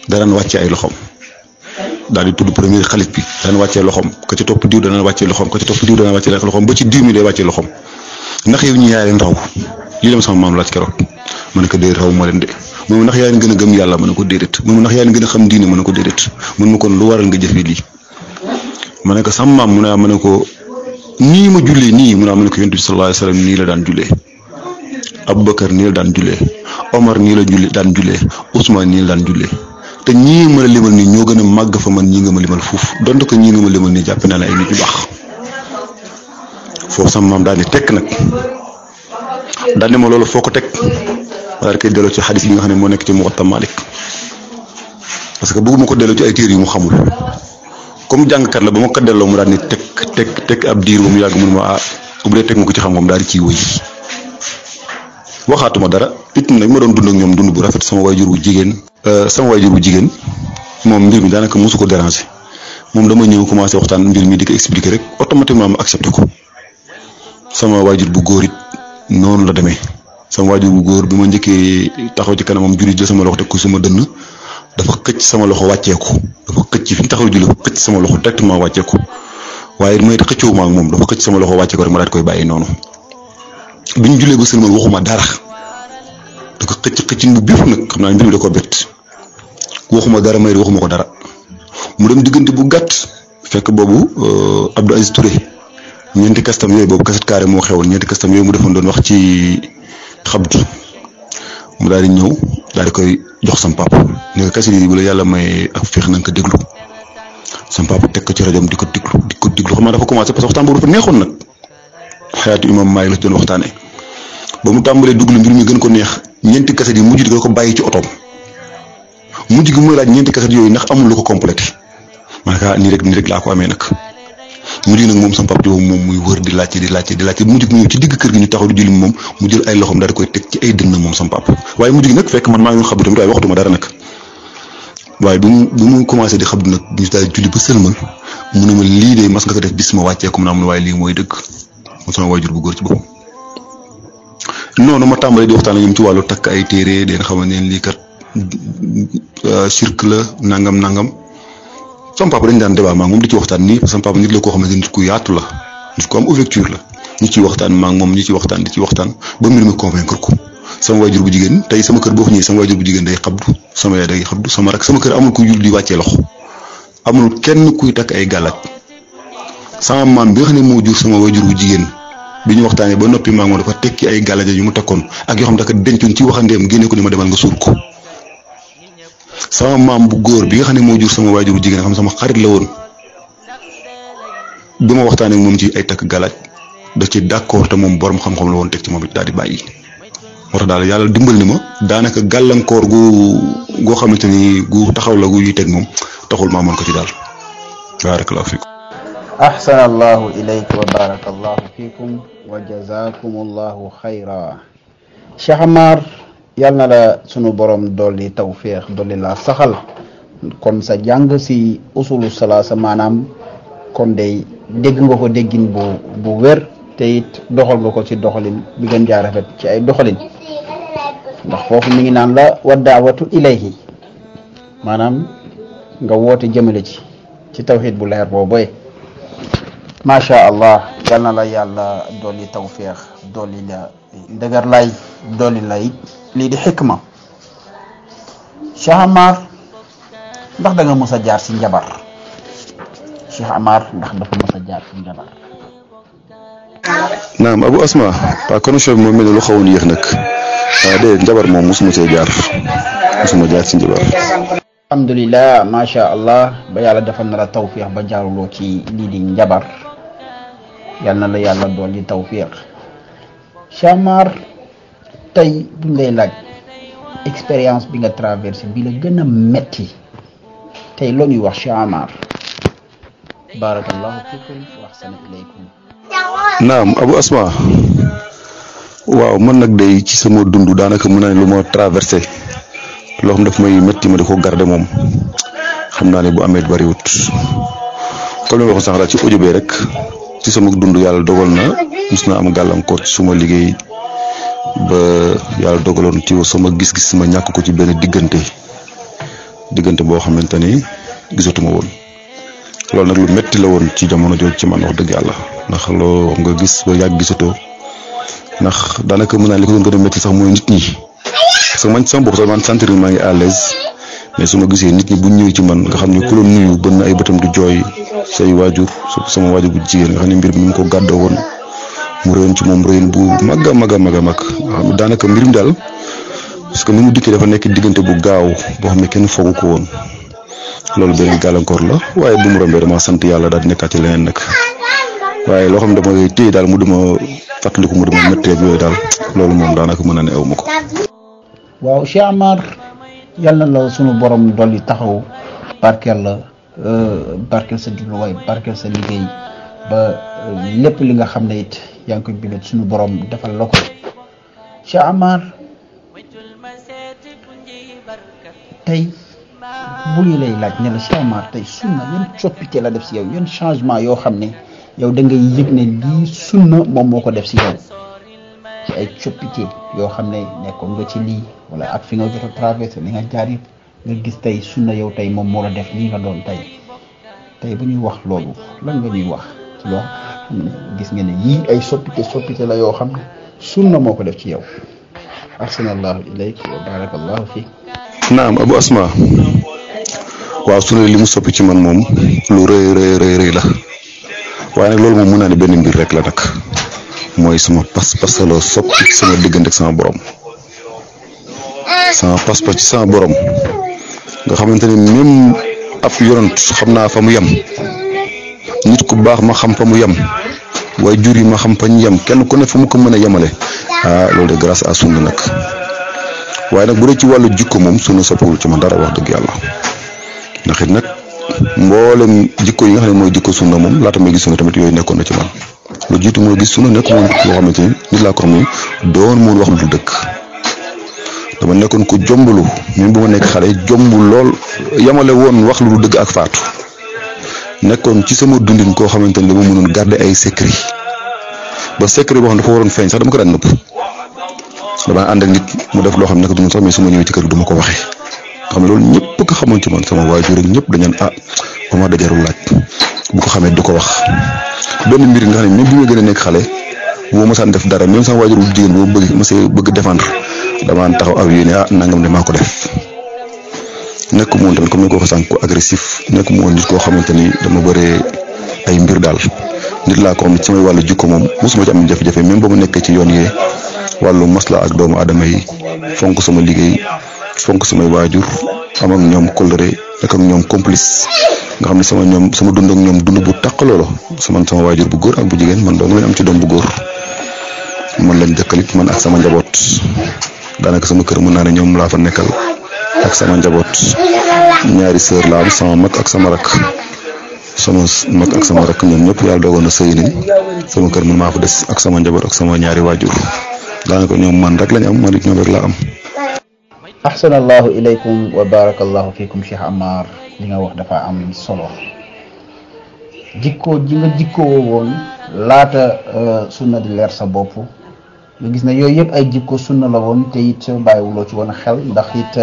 [SPEAKER 5] daraan wàcce ay loxoom daal di tudd premier xalif bi daan wàccee loxoom ka ci topp diw dana wàccee loxoom ka ci topp diw dana wàccee loxoom ba ci diw mi day wàccee loxoom ndax yow ñi yaa leen raw lii dem sama maam laaj keroog ma ne ko déedéet raw ma leen de moom ndax yaa leen gën a gëm yàlla ma ne ko déedéet moom ndax yaa leen gën a xam diine ma ne ko déedéet mun ma kon lu waral nga jëfee lii ma ne ko sama maam mu ne ma ne ko nii ma jullee nii mu ne ma ne ko yonent bi sallallahu alayhi wasallam nii la daan jullee Aboubacar nii la daan jullee Omar nii la daan jullee Ousmane nii la daan jullee te ñii ma la limal nii ñoo gën a màgg fa man ñii nga ma limal fuuf donte ko ñii nga ma limal nii jàpp naa ne ay nit yu baax foofu sama maam daal di tekk nag daal ne ma loolu foo ko teg wala koy delloo ci xadis bi nga xam ne moo nekk ci Muwatta Malik parce que bëgguma ko delloo ci ay téere yu mu xamul comme jàngkat la ba ma ko delloo mu daal ni teg ab diir ba mu yàgg mun ma bu dee teg ma ko ci xam-xam daal di ciy wëy waxaatuma dara it nag ma doon dund ak ñoom dund bu rafet sama waajur bu jigéen moom mbir mi daanaka mosu ko déranger moom dama ñëw commencé waxtaan mbir mi di ko expliquer rek automatiquement ma accepté ko sama waajur bu góor it noonu la demee sama waajur bu góor bi ma njëkkee taxaw ci kanamam julli jël sama loxo teg ko sama dënn dafa xëcc sama loxo wàcceeku dafa xëcc fi ñu taxaw julli dafa xëcc sama loxo directement wàcceeku waaye may xëccoo ma ak moom dafa xëcc sama loxo wàcce ko rek ma daal di koy bàyyi noonu bi ñu jullee ba sëlmal waxuma dara da ko xëccin bu biif nag xam naa mbir mi da koo bett waxuma dara may waxuma ko dara mu dem diggante bu gàtt fekk boobu Abdou Aziz Touré ñeenti kastam yooyu boobu kaset carré moo xewoon ñeenti kastam yooyu mu defoon doon wax ci xabdu mu daal di ñëw daal di koy jox sam papa ne ko kaset yi bu la yàlla may ak féex na nga ko déglu sam papa teg ko ci rajoom di ko déglu xam naa dafa commencé parce que waxtaan boobu dafa neexoon nag xayaatu imam Maalik la ci doon waxtaanee ba mu tàmbalee dugg mbir mi gën ko neex ñeenti kaset yi mujj di ko bàyyi ci otoom mujj gi muy laaj ñeenti kaset yooyu ndax amul lu ko complété ma ne ko nii rek laa ko amee nag mujj nag moom sama papa moom muy wër di laajte mujj gi mu ñëw ci digg kër gi ñu taxaw di julli moom mu jël ay loxoom daal di koy teg ci ay dënn moom sama papa waaye mujj gi nag fekk man maa ngi xabdu tamit waaye waxtuma dara nag waaye bi mu commencé di xabdu nag ñu daal di julli ba sëlmal mu ne ma lii de mas nga ko def bis ma wàccee ko mu ne am waaye lii mooy dëgg moom sama waajur bu góor ci boppam noonu ma tàmbalee di waxtaan ak ñoom ci wàllu takk ay téere den xamal ne lii kat cirque la nangam sama papa dañ daan débat maa moom di ci waxtaan nii parce que sama papa nit la koo xamante nit ku yaatu la nit ku am ouverture la ñu ciy waxtaan maa moom ñu ci waxtaan di ci waxtaan ba mbir mi convaincre ko sama waajur bu jigéen tey sama kër boo fa ñëwee sama waajur bu jigéen day xabdu sama yaay day xabdu sama rak sama kër amul ku jul di wàccee loxo amul kenn kuy takk ay gàllaaj sama maam bi nga xam ne moo jur sama waajur bu jigéen bi ñu waxtaanee ba noppi maa moom dafa tekki ay gàllaaj yu mu takkoon ak yoo xam ne dafa dencoon ci waxandeem génne ko ni ma demal nga suul ko sama maam bu góor bi nga xam ne moo jur sama waajur bu jigéen xam sama xarit la woon bi ma waxtaanee ak moom ci ay takk gàllaaj da ci d'accord te moom borom xam-xam la woon teg ci moom it daal di bàyyi moo tax daal yàlla dimbal ni ma daanaka gàllankoor goo xamante ni gu taxaw la gu yuy teg moom taxul ma amoon ko ci daal barakallahu fikum
[SPEAKER 4] ahsana allahu ilayka wa barakallahu fikum wa jazakum allahu xayra. Cheikh Amar yal na la sunu borom dolli tawféex dolli la saxal kon sa jàng si usulu salaasa maanaam kon day dégg nga ko déggin bu wér te it doxal nga ko ci doxalin bi gën jaa rafet ci ay doxalin ndax foofu mi ngi naan la wa daawatu ilayhi maanaam nga woote jëmale ci tawhid bu leer boobu macha allah yal na la yàlla dolli tawféex dolli la ndëgër lay dolli la it lii di xikma. Cheikh Amar ndax da nga mës a jaar si njabar Cheikh Amar ndax dafa mës a jaar si njabar.
[SPEAKER 5] naam Abu Asma pa connexion bi moom mel ne lu xawoon yéex nag déedéet njabar moom mosuma see jaar mosuma jaar ci njabar.
[SPEAKER 4] alhamdulilah macha allah ba yàlla defal na la tawfiix ba jaaruloo ci lii di njabar yal na la yàlla dool di tawfiix. Cheikh Amar tey buñ lay laaj expérience bi nga traversé bi la gën a metti tey loo ñuy wax Cheikh Amar. barakallahu fikum wa ahsana ilaykum.
[SPEAKER 5] naam Abu Asma waaw man nag day ci sama dund daanaka mën naa ne lu ma traversé loo xam daf may métti ma di ko garder moom xam naa ne bu amee bariwut comme li ma waxoon sax daal ci audio bi rek ci sama dund yàlla dogal na mus naa am gàllankoor ci suma liggéey ba yàlla dogaloon ci sama gis-gis ma ñàkk ko ci benn diggante boo xamante ni gisatuma woon loolu nag lu métti la woon ci jamono jooju ci man wax dëgg yàlla ndax loo nga gis ba yàgg gisatoo ndax daanaka mën naa li ko doon gën a métti sax mooy nit ñi parce que man sama bopp sax man sentir maa ngi à l'aise mais su ma gisee nit ñi bu ñëwee ci man nga xam ne ku la nuyu bën na ay bëtam di jooy say waajur sama waajur bu jigéen nga xam ne mbir mi mu ko gàddoo woon mu réyoon ci moom réyin bu mag a mag nga xam ne daanaka mbir mi daal parce que ni mu dikkee dafa nekk diggante bu gaaw boo xam ne kenn foogu ko woon loolu benn gàllankoor la waaye bu mu rombee dama sant yàlla daal di nekkaat ci leneen nag waaye loo xam ne dama téye daal mu dama fàttaliku mu dama méttee yooyu daal loolu moom daanaka mën na ne aw ma ko.
[SPEAKER 4] waaw Cheikh Amar yàlla la sunu borom dolli taxaw barkeel la barkeel sa jubluwaay barkeel sa liggéey ba lépp li nga xam ne it yaa ngi koy bind sunu borom defal la ko Cheikh Amar tey bu ñu lay laaj ne la Cheikh Amar tey sunna yan coppite la def si yow yan changement yoo xam ne yow da ngay yëg ne lii sunna moom moo ko def si yow ci ay coppite yoo xam ne nekkoon nga ci lii wala ak fi nga jot a traversé li nga jaar yëpp nga gis tey sunna yow tey moom moo la def lii nga doon tey bu ñuy wax loolu lan nga ñuy wax ci loo xam ne gis nga ne yii ay soppite la yoo xam ne sunna moo ko def ci yow. ahsanallahu ilayk wa barakallahu fiik.
[SPEAKER 5] naam Abu Asma waaw sunna li mu soppi ci man moom lu rëy la waaye nag loolu moom mën naa ne benn mbir rek la nag mooy sama pas-pas la soppi sama diggante ak sama borom sama pas-pas ci sama borom nga xamante ne même ab yonent xam naa fa mu yem nit ku baax ma xam fa mu yem waaye jur yi ma xam fa ñu yem kenn ku ne fa mu ko mën a yemale loolu de grâce à sunna nag waaye nag bu dee ci wàllu jikko moom sunna soppiwul ci man dara wax dëgg yàlla ndax it nag mboolem jikko yi nga xam ne mooy jikko sunna moom laata may gis sunna tamit yooyu nekkoon na ci man lu jiitu mooy gis sunna nekk moom loo xamante ni nit laa ko xam ne doon moon wax lu dul dëkk dama nekkoon ko jombulu même bu ma nekk xale jombu lool yamale woon wax lu dul dëgg ak faatu nekkoon ci sama dundin koo xamante ni dama mënoon garder ay secret ba secret boo xam ne dafa waroon feeñ sax dama ko daan nëpp dama ànd ak nit mu def loo xam ne nag du sax mais su ma ñëwee ci kër du ma ko waxee xam ne loolu ñëpp ko xamoon ci man sama waajur ak ñëpp dañu naan Omar da jarul laaj bu ko xamee du ko wax benn mbir nga xam ne même bi ma gën a nekk xale bu ma mosaan def dara même sama waajur bu jigéen boo bëgg défendre damaa taxaw aw yéene nangam de maa ko def nekk moom tamit comme ni ko waxee sànq ko agressif nekk moom nit koo xamante ni dama bëree ay mbir daal nit laa ko xam ne samay wàllu jikko moom mosuma ci am jafe-jafe même ba mu nekkee ci yoon yee wàllu masla ak doomu aadama yi fonk sama liggéey fonk samay waajur am ak ñoom kóllëre nekk ak ñoom complice nga xam ne sama dund ak ñoom dund bu taq loolo sama waajur bu góor ak bu jigéen man dong lañ am ci doom bu góor man lañ dëkkalit man ak sama njaboot daanaka sama kër mën naa ne ñoom laa fa nekkal ak sama njaboot ñaari sœur la am sama mag ak sama rak ñoom ñëpp yàlla dogoon na sëy nañ sama kër man maa fa des ak sama njaboot ak sama ñaari waajur daanaka ñoom man rek lañ am man it ñoom rek laa am.
[SPEAKER 4] ahsanallahu ilaykum wa barakallahu fiikum Cheikh Amar li nga wax dafa am solo jikko ji nga jikkoo woon laata sunna di leer sa bopp nga gis ne yooyu yëpp ay jikko sunna la woon te it bàyyiwuloo ci woon xel ndax it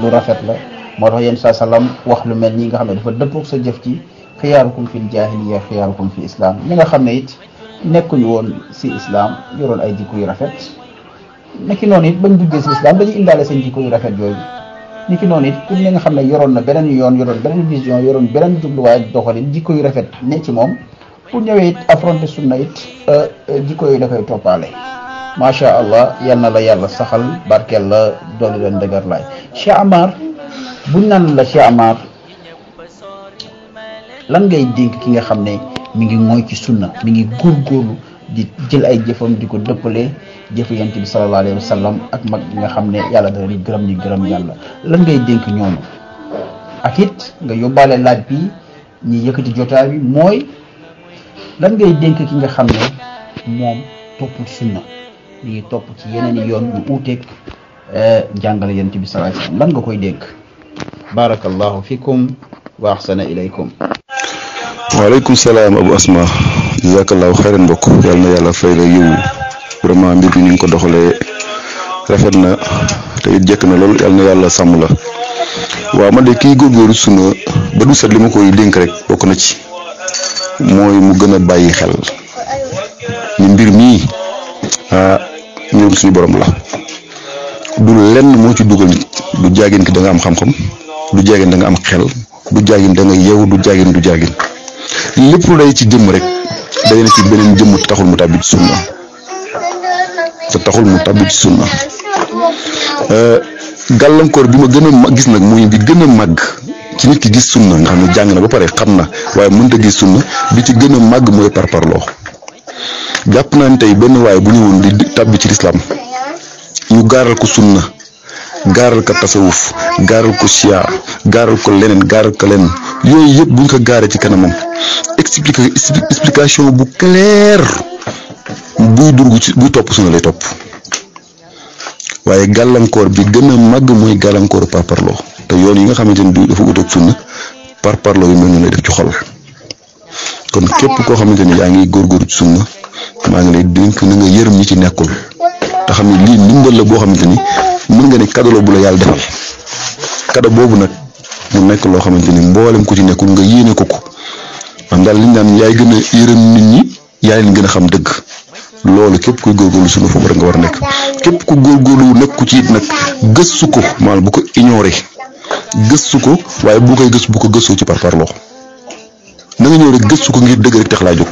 [SPEAKER 4] lu rafet la moo tax yéen saa salaam wax lu mel nii nga xam ne dafa dëppoog sa jëf ci xiyaarukum fil jaahiliya xiyaarukum fi islam ñi nga xam ne it nekkuñu woon si islam yoroon ay jikko yu rafet naki noonu it bañ duggee si islam dañuy indaale seen jikko yu rafet yooyu ni ki noonu it ku ne nga xam ne yoroon na beneen yoon yoroon beneen vision yoroon beneen jubluwaay doxalin jikko yu rafet ne ci moom pour ñëwee it affronter sunna it jikko yooyu da koy toppaale. macha allah yal na la yàlla saxal barkeel la dooli leen dëgër laay. Cheikh Amar buñ naan la Cheikh Amar lan ngay dénk ki nga xam ne mi ngi mooy ci sunna mi ngi góorgóorlu di jël ay jëfam di ko dëppale jëfu yonent bi sallallahu alayhi wa sallam ak mag bi nga xam ne yàlla da leen gërëm ñu gërëm yàlla lan ngay dénk ñooñu ak it nga yóbbaale laaj bi ñi yëkkati jotaay bi mooy lan ngay dénk ki nga xam ne moom toppul sunna mi ngi topp ci yeneen i yoon yu uuteeg jàngale yonent bi sallallahu alayhi wa sallam lan nga koy dénk. barakallahu fikum wa ahsana ilaykum.
[SPEAKER 5] waaleykum salaam Abu Asma jazakallahu xayran mbokk yàlla na yàlla fay la yiw vraiment mbir bi ni nga ko doxalee rafet na te it jekk na lool yàlla na yàlla sàmm la waaw man de kii góorgóorlu sunna ba du set li ma koy dénk rek bokk na ci mooy mu gën a bàyyi xel ni mbir mii mbirum suñu borom la du lenn moo ci dugal nit du jaagin ki da nga am xam-xam du jaagin da nga am xel du jaagin da nga yeewu du jaagin lépp lu day ci jëmm rek day na ci beneen jëmm te taxul mu tàbbi ci sunna gàllankoor bi ma gën a gis nag mooy bi gën a màgg ci nit ki gis sunna nga xam ne jàng na ba pare xam na waaye mënta gis sunna bi ci gën a màgg mooy parparloo jàpp naa ne tey benn waaye bu ñëwoon di tàbbi ci lislaam ñu gaaral ko sunna gaaral ko tasawuf gaaral ko siya gaaral ko leneen yooyu yëpp buñ ko gaaree ci kanamam explication bu clair buy topp sunna lay topp waaye gàllankoor bi gën a màgg mooy gàllankoor parparloo te yoon yi nga xamante ni dafa ut ak sunna parparloo yi mel noonu lay def ci xol kon képp koo xamante ni yaa ngi góorgóorlu ci sunna maa ngi lay dénk na nga yërëm ñi ci nekkul te xam ne lii ndimbal la boo xamante ni mën nga ne cadeau la bu la yàlla defal cadeau boobu nag mu nekk loo xamante ni mboolem ku ci nekkul nga yéene ko man daal liñ naan yaay gën a yërëm nit ñi yaa leen gën a xam dëgg loolu képp kuy góorgóorlu sunna foofu rek nga war a nekk képp ku góorgóorlu nekku ci it nag gëstu ko maanaam bu ko ignoré gëstu ko waaye bu koy gëstu bu ko gëstoo ci parparloo na nga ñëw rek gëstu ko ngir dëgg rek tax laa jóg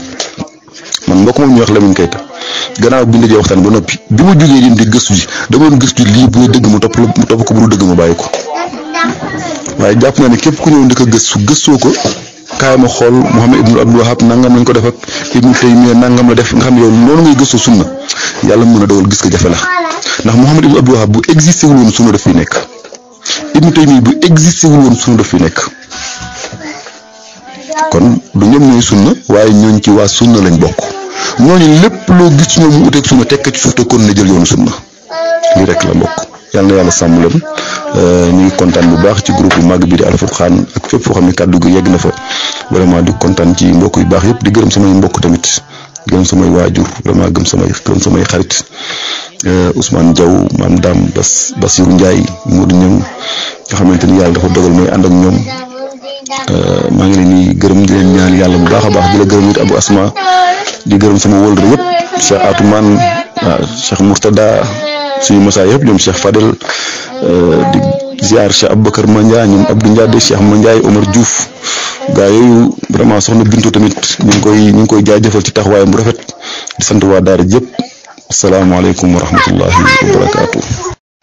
[SPEAKER 5] man mbokk moom ñu wax Lamine Keita gannaaw bi ndajee waxtaan ba noppi bi ma jógee yéen di gëstu ji dama doon gëstu lii bu dëgg mu topp ko bu dëgg ma bàyyi ko waaye jàpp naa ne képp ku ñëw di ko gëstoo ko kaay ma xool Muhammad ibnu Abdul Wahab nangam lañ ko def ak Ibnu Taymiya nangam la def nga xam ne yow noonu ngay gëstoo sunna yàlla mën a dogal gis ko jafe la ndax Muhammad ibnu Abdul Wahab bu existé wul woon sunna daf fi nekk Ibnu Taymiya bu existé wul woon sunna daf fi nekk kon du ñoom ñooy sunna waaye ñooñ ci waa sunna lañ bokk ñooñu lépp loo gis ci ñoom mu uteeg sunna tekk ci suuf te kon na jël yoonu sunna lii rek la mbokk yàlla na yàlla sàmm leen ñu ngi kontaan bu baax ci groupe bu màgg bi di Al Furqan ak fépp foo xam ne kàddu gi yegg na fa vraiment di kontaan ci mbokk yu baax yëpp di gërëm samay mbokk tamit gërëm samay waajur vraiment gërëm samay xarit Ousmane Diaw maam Dame Bassirou Ndiaye Modou Niang nga xamante ni yàlla dafa dogal may ànd ak ñoom maa ngi leen di gërëm di leen ñaan yàlla bu baax a baax di la gërëm it Abou Asma di gërëm sama wóolre yëpp Cheikh Atoumane Cheikh Mourtada suñu mosaay yëpp ñoom Cheikh Fadel di ziar Cheikh Aboubacar Mandia ñoom Abdou Ndiade Cheikh Mandiaye Omar Diouf gaa yooyu vraiment soxna Bintu tamit ñu ngi koy jaajëfal ci taxawaayam bu rafet di sant waa daara jëpp asalaamaaleykum wa rahmatullahi wa barakaatu.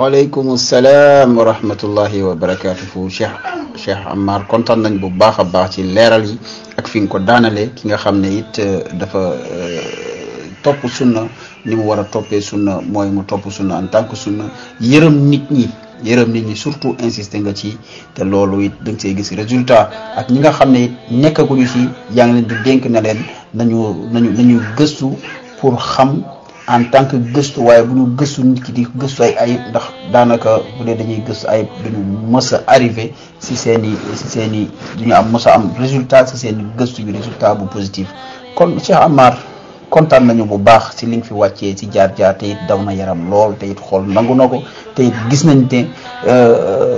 [SPEAKER 4] waaleykum salaam wa rahmatullahi wa barakaatuhu Cheikh Amar kontaan nañ bu baax a baax ci leeral yi ak fi nga ko daanale ki nga xam ne it dafa topp sunna ni mu war a toppee sunna mooy mu topp sunna en tant que sunna yërëm nit ñi surtout insister nga ci te loolu it da nga see gis résultat ak ñi nga xam ne it nekkaguñu ci yaa ngi leen di dénk na leen nañu gëstu pour xam en tant que gëstu waaye bu ñu gëstu nit ki di gëstu ay ayib ndax daanaka bu dee dañuy gëstu ayib duñu mës a arrivé si seen i duñu am mës a am résultat si seen gëstu bi résultat bu positif kon Cheikh Amar kontaan nañu bu baax si li nga fi wàccee si jaar-jaar te it daw na yaram lool te it xool nangu na ko te it gis nañ te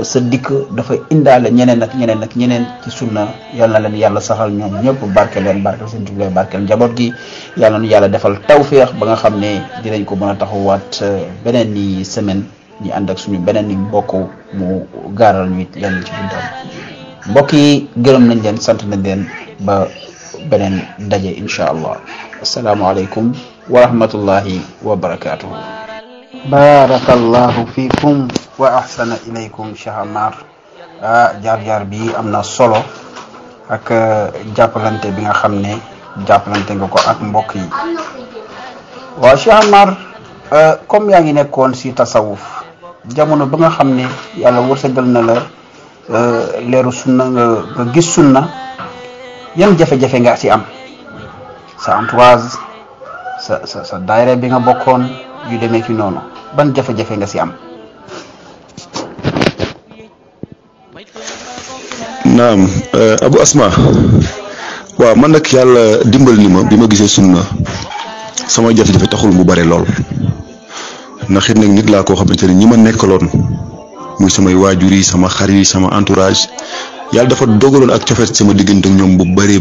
[SPEAKER 4] sa dikk dafa indaale ñeneen ci sunna yal na leen yàlla saxal ñoom ñëpp barkeel seen jublee barkeel njaboot gi yàlla nu yàlla defal tawféex ba nga xam ne dinañ ko mën a taxawaat beneen ni semaine ñi ànd ak suñu beneen mbokk mu gaaral ñu it lenn ci dundam. mbokk yi gërëm nañ leen sant nañ leen ba beneen ndaje incha allah. asalaamaaleykum wa rahmatullahi wa barakatuhu. barakallahu fikum wa ahsana ilaykum Cheikh Amar. jaar-jaar bi am na solo ak jàppalante bi nga xam ne jàppalante nga ko ak mbokk yi. waaw Cheikh Amar comme yaa ngi nekkoon si tasawuf jamono ba nga xam ne yàlla wërsëgal na la leeru sunna nga gis sunna yan jafe-jafe nga si am sa entourage sa daayira bi nga bokkoon yu demee ci noonu ban jafe-jafe nga si am.
[SPEAKER 5] naam Abu Asma waaw man nag yàlla dimbal ni ma bi ma gisee sunna sama jafe-jafe taxul mu bare lool ndax it nag nit laa koo xamante ne ñi ma nekkaloon muy samay waajur yi sama xarit yi sama entourage yàlla dafa dogaloon ak cofeet sama diggante ak ñoom bu bëri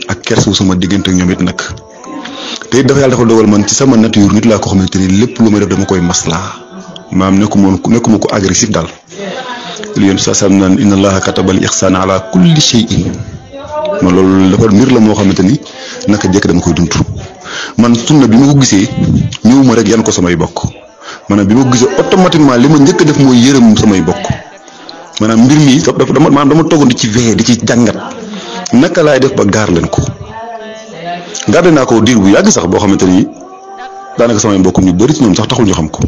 [SPEAKER 5] ak kersu sama diggante ak ñoom it nag te it yàlla dafa dogal man ci sama nature nit laa koo xamante ni lépp lu may def dama koy maslaa maam nekkuma ko agressif daal. li yéen saa sam naan inna allaha katabal ihsana ala kulli shay'in man loolu dafa mbir la moo xamante ni naka jekk dama koy dund man sunna bi ma ko gisee ñëwuma rek yan ko samay bokk maanaam bi ma ko gisee automatiquement li ma njëkk a def mooy yërëm samay bokk maanaam mbir mi dama toogoon di ci veillé di ci jàngat naka laay def ba gaar leen ko garde naa ko diir bu yàgg sax boo xamante ni daanaka samay mbokk ñu bëri ci ñoom sax taxul ñu xam ko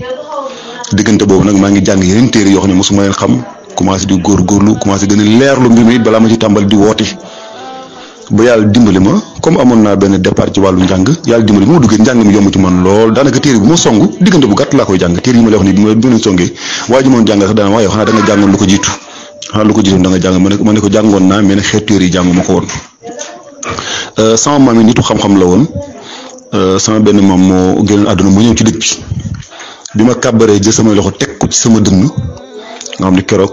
[SPEAKER 5] diggante boobu nag maa ngi jàng yeneen téere yoo xam ne mosuma leen xam commencé di góorgóorlu commencé gën a leerlu mbir mi it balaa ma ci tàmbali di woote ba yàlla dimbali ma comme amoon naa benn départ ci wàllu njàng yàlla dimbali ma duggee njàng mi yomb ci man lool daanaka téere bu ma song diggante bu gàtt laa koy jàng téere yi ma lay wax ni bi ma leen songee waa ji moom jàng sax daana waaye xanaa da nga jàngoon lu ko jiitu xanaa lu ko jiitu da nga jàng ma ne ko jàngoon naa mais nag xeet téere yi jàngu ma ko woon sama maam yi nitu xam-xam la woon sama benn maam moo génnoon àdduna mu ñëw ci dëj bi ma kàbbaree jël samay loxo teg ko ci sama dënn nga xam ni keroog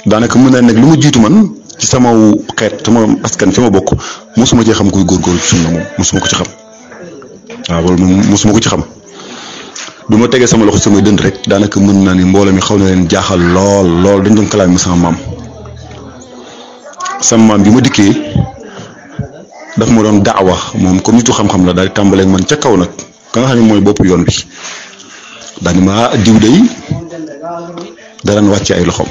[SPEAKER 5] daanaka mën naa nekk lu ma jiitu man ci sama xeet sama askan fi ma bokk mosuma cee xam kuy góorgóorlu ci sunna moom mosuma ko ci xam waaw loolu moom mosuma ko ci xam bi ma tegee sama loxo ci samay dënd rek daanaka mën naa ni mbooloo mi xaw na leen jaaxal lool dañ doon kalaam sama maam bi ma dikkee daf ma doon daawa moom comme nitu xam-xam la daal di tàmbaleeg man ca kaw nag ka nga xam ne mooy bopp yoon bi daal di ma diw day daan wàcce ay loxoom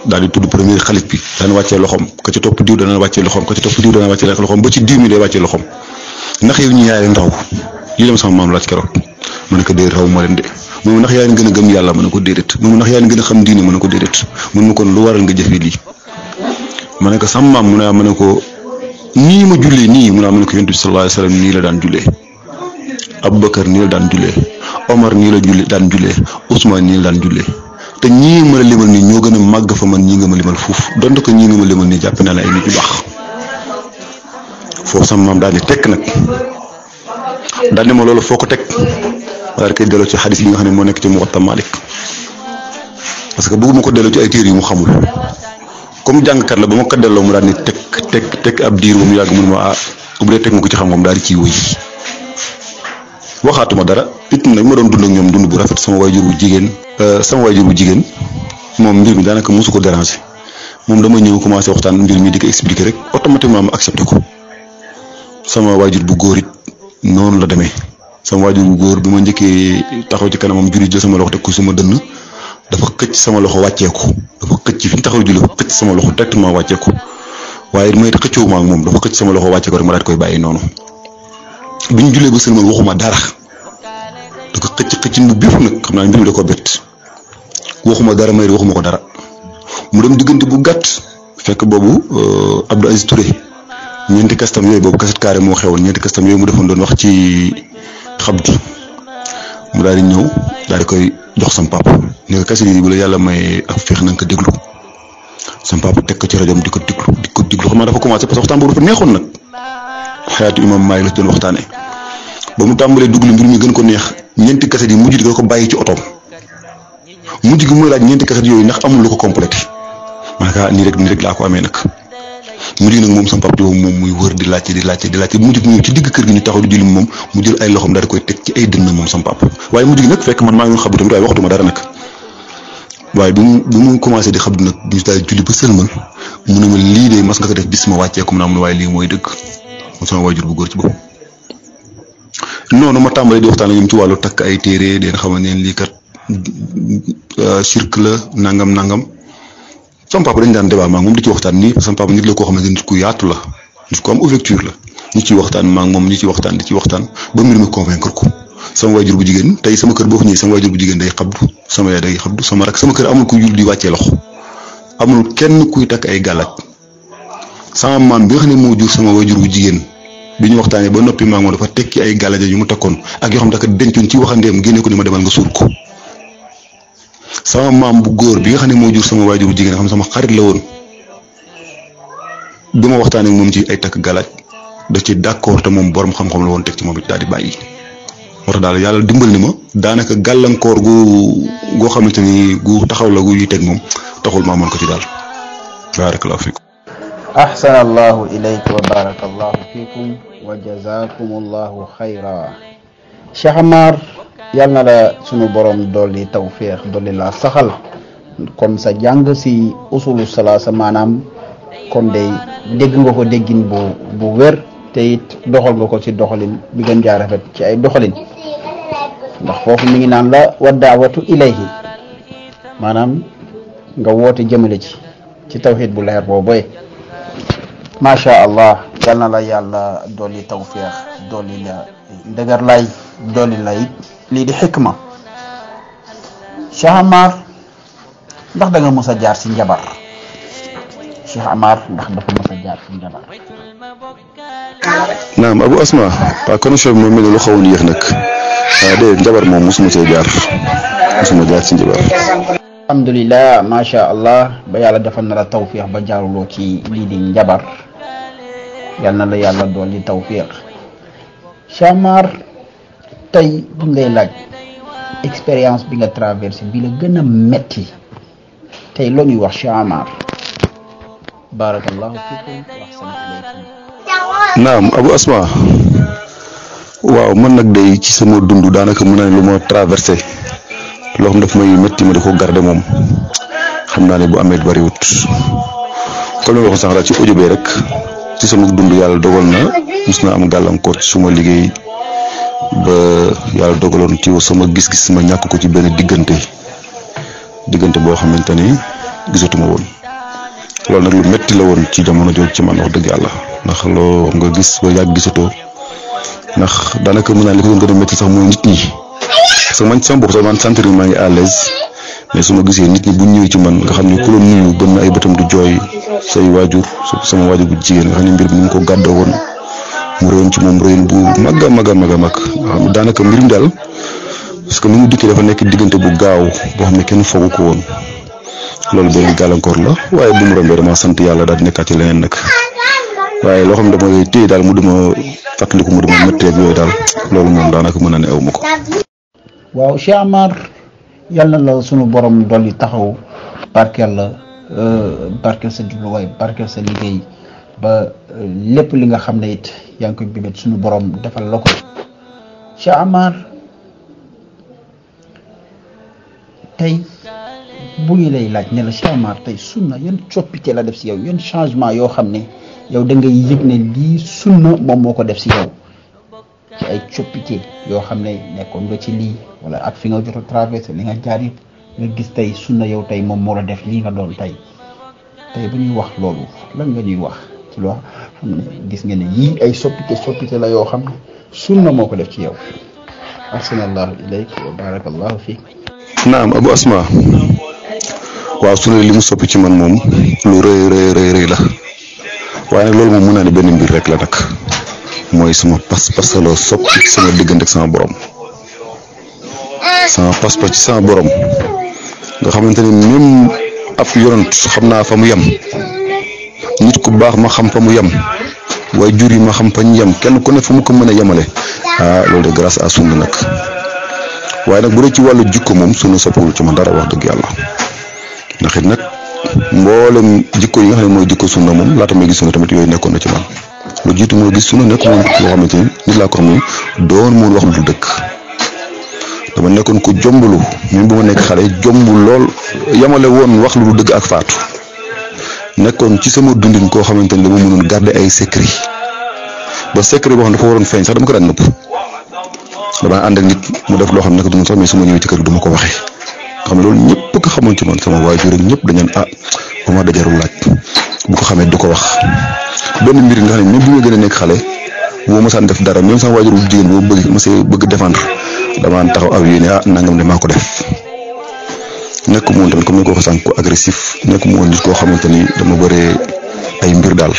[SPEAKER 5] daal di tudd premier xalif bi daan wàccee loxoom ka ci topp diw dana wàccee loxoom ka ci topp diw dana wàccee loxoom ba ci 10 000 day wàccee loxoom ndax yow ñi yaay leen raw lii dem sama maam laaj keroog ma ne ko déedéet raw ma leen de moom ndax yaa leen gën a gëm yàlla ma ne ko déedéet moom ndax yaa leen gën a xam diine ma ne ko déedéet mun ma kon lu waral nga jëfee lii ma ne ko sama maam mu ne ma ne ko nii ma jullee nii mu ne ma ne ko yonent bi sallallahu alayhi wasallam nii la daan jullee Aboubacar nii la daan jullee Omar nii la daan jullee Ousmane nii la daan jullee te ñii ma la limal nii ñoo gën a màgg fa man ñii nga ma limal fuuf donte ko ñii nga ma limal nii jàpp naa la ay nit yu baax foofu sama maam daal di tekk nag daal ne ma loolu foo ko teg daal di koy delloo ci xadis bi nga xam ne moo nekk ci Muwatta Malik parce que bëgguma ko delloo ci ay téere yu mu xamul comme jàngkat la ba ma ko delloo mu daal di teg ab diir ba mu yàgg mun ma bu dee teg ma ko ci xam-xam daal di ciy wëy waxaatuma dara it nag ma doon dund ak ñoom dund bu rafet sama waajur bu jigéen moom mbir mi daanaka mosu ko déranger moom dama ñëw commencé waxtaan mbir mi di ko expliquer rek automatiquement ma accepté ko sama waajur bu góor it noonu la demee sama waajur bu góor bi ma njëkkee taxaw ci kanamam julli jël sama loxo teg ko sama dënn dafa xëcc sama loxo wàcceeku dafa xëcc fi ñu taxaw julli dafa xëcc sama loxo directement wàcceeku waaye may xëccoo ma ak moom dafa xëcc sama loxo wàcceeku rek ma daal koy bàyyi noonu. bi ñu jullee ba sëlmal waxuma dara da ko xëcc bu biif nag xam naa mbir mi da ko bett waxuma dara may waxuma ko dara mu dem diggante bu gàtt fekk boobu Abdou Aziz Touré ñeenti kastam yooyu boobu kaset carré moo xewoon ñeenti kastam yooyu mu defoon doon wax ci xabdu mu daal di ñëw daal di koy jox sam papa ne ko kaset yi bu la yàlla may ak feex na nga ko déglu sam papa teg ko ci rajoom di ko déglu xam naa dafa commencé parce que waxtaan boobu dafa neexoon nag xayaatu imam Maalik la doon waxtaanee ba mu tàmbalee dugg mbir mi gën ko neex ñeenti kaset yi mujj di ko bàyyi ci otoom mujj gi muy laaj ñeenti kaset yooyu ndax amul lu ko complété ma ne ko nii rek laa ko amee nag mujj gi nag moom sama papa moom muy wër di laajte mujj gi ñëw ci digg kër gi ñu taxaw di julli moom mu jël ay loxoom daal di koy teg ci ay dënn moom sama papa waaye mujj gi nag fekk man maa ngi doon xabu tamit waaye waxatuma dara nag waaye bi mu commencé di xabdu nag di daal julli ba sëlmal mu ne ma lii de mas nga ko def bis ma wàccee ko mu ne waaye lii mooy dëgg moom sama waajur bu góor ci bopp. noonu ma tàmbalee di waxtaan ak ñoom ci wàllu takk ay téere den xamal ne lii kat shirk la nangam sama papa dañ daan débat maa moom di ci waxtaan nii sama papa nit la koo xamante nit ku yaatu la nit ku am ouverture la ñu ciy waxtaan maa moom ñu ci waxtaan di ci waxtaan ba mbir mi convaincre ko. sama waajur bu jigéen tey sama kër boo fa ñëwee sama waajur bu jigéen day xabdu sama yaay day xabdu sama rak sama kër amul ku jul di wàccee loxo amul kenn kuy takk ay gàllaaj sama maam bi nga xam ne moo jur sama waajur bu jigéen bi ñu waxtaanee ba noppi maa moom dafa tekki ay gàllaaj yu mu takkoon ak yoo xam ne dafa dencoon ci waxandeem génne ko ni ma demal nga suul ko. sama maam bu góor bi nga xam ne moo jur sama waajur bu jigéen xam sama xarit la woon bi ma waxtaanee moom ci ay takk gàllaaj da ci d'accord te moom borom xam-xam la woon teg ci moom it daal di bàyyi. moo tax daal yàlla dimbal ni ma daanaka gàllankoor goo xamante ni gu taxaw la gu ñuy teg moom taxul maa mën ko ci daal barakallahu fikum.
[SPEAKER 4] ahsana allahu ilayka wa barakallahu fikum wa jazakum allahu xayra. Cheikh Amar yal na la sunu borom dolli tawfiix dolli la saxal kon sa jàng si usulu salaasa maanaam kon day dégg nga ko déggin bu wér te it doxal nga ko ci doxalin bi gën jaa rafet ci ay doxalin ndax foofu mi ngi naan la wa daawatu ilayhi maanaam nga woote jëmale ci tawhid bu leer boobu macha allah yal na la yàlla dolli tawfiix dolli la ndëgër lay dolli la it lii di xikma. Cheikh Amar ndax da nga mës a jaar ci njabar Cheikh Amar ndax dafa mës a jaar ci njabar.
[SPEAKER 5] naam Abu Asma waaw connexion bi moom mel ni lu xawoon yéex nag waaw de njabar moom mosuma cee jaar ci njabar.
[SPEAKER 4] alhamdulilah macha allah ba yàlla defal na la tawfiix ba jaaruloo ci lii di njabar yal na la yàlla dolli tawfiix. Cheikh Amar tey buñ lay laaj expérience bi nga traversé bi la gën a metti tey loo ñuy wax Cheikh Amar. barakallahu fikum wa ahsana ilaykum.
[SPEAKER 5] naam Abu Asma waaw man nag day ci sama dund daanaka mën naa ne lu ma traversé loo xam daf may métti ma di ko garder moom xam naa ne bu amee bariwut comme ni ma waxoon sànq ci audio bi rek ci sama dund yàlla dogal na mos naa am gàllankoor ci suma liggéey ba yàlla dogaloon ci sama gis-gis ma ñàkk ko ci benn diggante boo xamante ni gisatuma woon loolu nag lu métti la woon ci jamono jooju ci man wax dëgg yàlla ndax loo nga gis ba yàgg gisatoo ndax daanaka mën naa li ko doon gën a métti sax mooy nit ñi parce que man sama bopp sax man sentir maa ngi à l'aise mais su ma gisee nit ñi bu ñëwee ci man nga xam ne ku la nuyu bën na ay bëtam du jooy say waajur sama waajur bu jigéen nga xam ne mbir bi ni mu ko gàddoo woon mu réyoon ci moom réyoon bu mag a mag daanaka mbirum daal parce que ni mu dikkee dafa nekk diggante bu gaaw boo xam ne kenn foogu ko woon loolu benn gàllankoor la waaye bu mu rombee dama sant yàlla daal di nekkaat ci leneen nag waaye loo xam ne dama téye daal mu dama fàttaliku mu dama méttee yooyu daal loolu moom daanaka mën naa ne aw ma ko.
[SPEAKER 4] waaw Cheikh Amar yal na la sunu borom dolli taxaw barkeel la barkeel sa jubluwaay barkeel sa liggéey ba lépp li nga xam ne it yaa ngi koy bibét sunu borom defal la ko. Cheikh Amar tey bu ñu lay laaj ne la Cheikh Amar tey sunna yan coppite la def si yow yan changement yoo xam ne yow da ngay yëg ne lii sunna moom moo ko def si yow ci ay coppite yoo xam ne nekkoon nga ci lii wala ak fi nga jot a traversé li nga jaar yëpp nga gis tey sunna yow tey moom moo la def lii nga doon tey bu ñuy wax loolu lan nga ñuy wax ci loo xam ne gis nga ne yii ay soppite la yoo xam ne sunna moo ko def ci yow. ahsanallahu ilayk wa barakallahu fiik.
[SPEAKER 5] naam Abu Asma waaw sunna li mu soppi ci man moom lu rëy la waaye nag loolu moom mën naa ne benn mbir rek la nag mooy sama pas-pas la soppi sama diggante ak sama borom sama pas-pas ci sama borom nga xamante ni même ab yonent xam naa fa mu yem nit ku baax ma xam fa mu yem waaye jur yi ma xam fa ñu yem kenn ku ne fa mu ko mën a yemale loolu de grâce à sunna nag waaye nag bu dee ci wàllu jikko moom sunna soppiwul ci man dara wax dëgg yàlla ndax it nag mboolem jikko yi nga xam ne mooy jikko sunna moom laata may gis sunna tamit yooyu nekkoon na ci man lu jiitu mooy gis sunna nekk moom loo xamante ni nit laa ko xam ne doon moon wax lu dëkk dama nekkoon ko jombulu même bu ma nekk xale jombul lool yamale woon wax lu dëgg ak faatu nekkoon ci sama dundin koo xamante ni dama mënoon garder ay secret ba secret boo xam dafa waroon feeñ sax dama ko daan nëbb damaa ànd ak nit mu def loo xam ne ko du sax mais su ma ñëwee ci kër gi du ma ko waxee xam ne loolu ñëpp ko xamoon ci man sama waajur ak ñëpp dañu ah bu ma dajarul laaj bu ko xamee du ko wax benn mbir nga xam ne même bi ma gën a nekk xale boo ma saan def dara même sama waajur bu jigéen boo bëgg défendre damaa taxaw ak yéene ah nangam de maa ko def nekk mu woon tamit comme ni ko waxee sànq ko agressif nekk mu woon nit koo xamante ni dama bëree ay mbir daal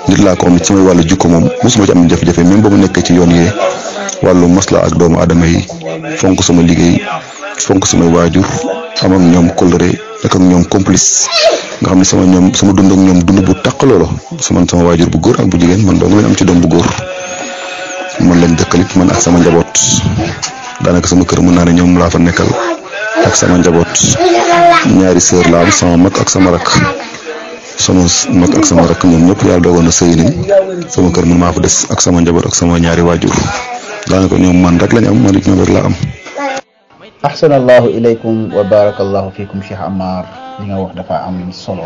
[SPEAKER 5] nit laa ko xam ne ci samay wàllu jikko moom mosuma ci am jafe-jafe même ba mu nekkee ci yoon yee wàllu masla ak doomu aadama yi fonk sama liggéey fonk samay waajur am ak ñoom kóllëre nekk ak ñoom complice nga xam ne sama dund ak ñoom dund bu taq loolo sama waajur bu góor ak bu jigéen man dong leen am ci doom bu góor man lañ dëkkalit man ak sama njaboot daanaka sama kër mën naa ne ñoom laa fa nekkal ak sama njaboot ñaari sœur la am sama mag ak sama rak ñoom ñëpp yàlla dogoon na sëy nañ sama kër man maa fa des ak sama njaboot ak sama ñaari waajur daanaka ñoom man rek lañ am man it ñoom rek laa am.
[SPEAKER 4] ahsanallahu ilaykum wa barakallahu fikum Cheikh Amar li nga wax dafa am solo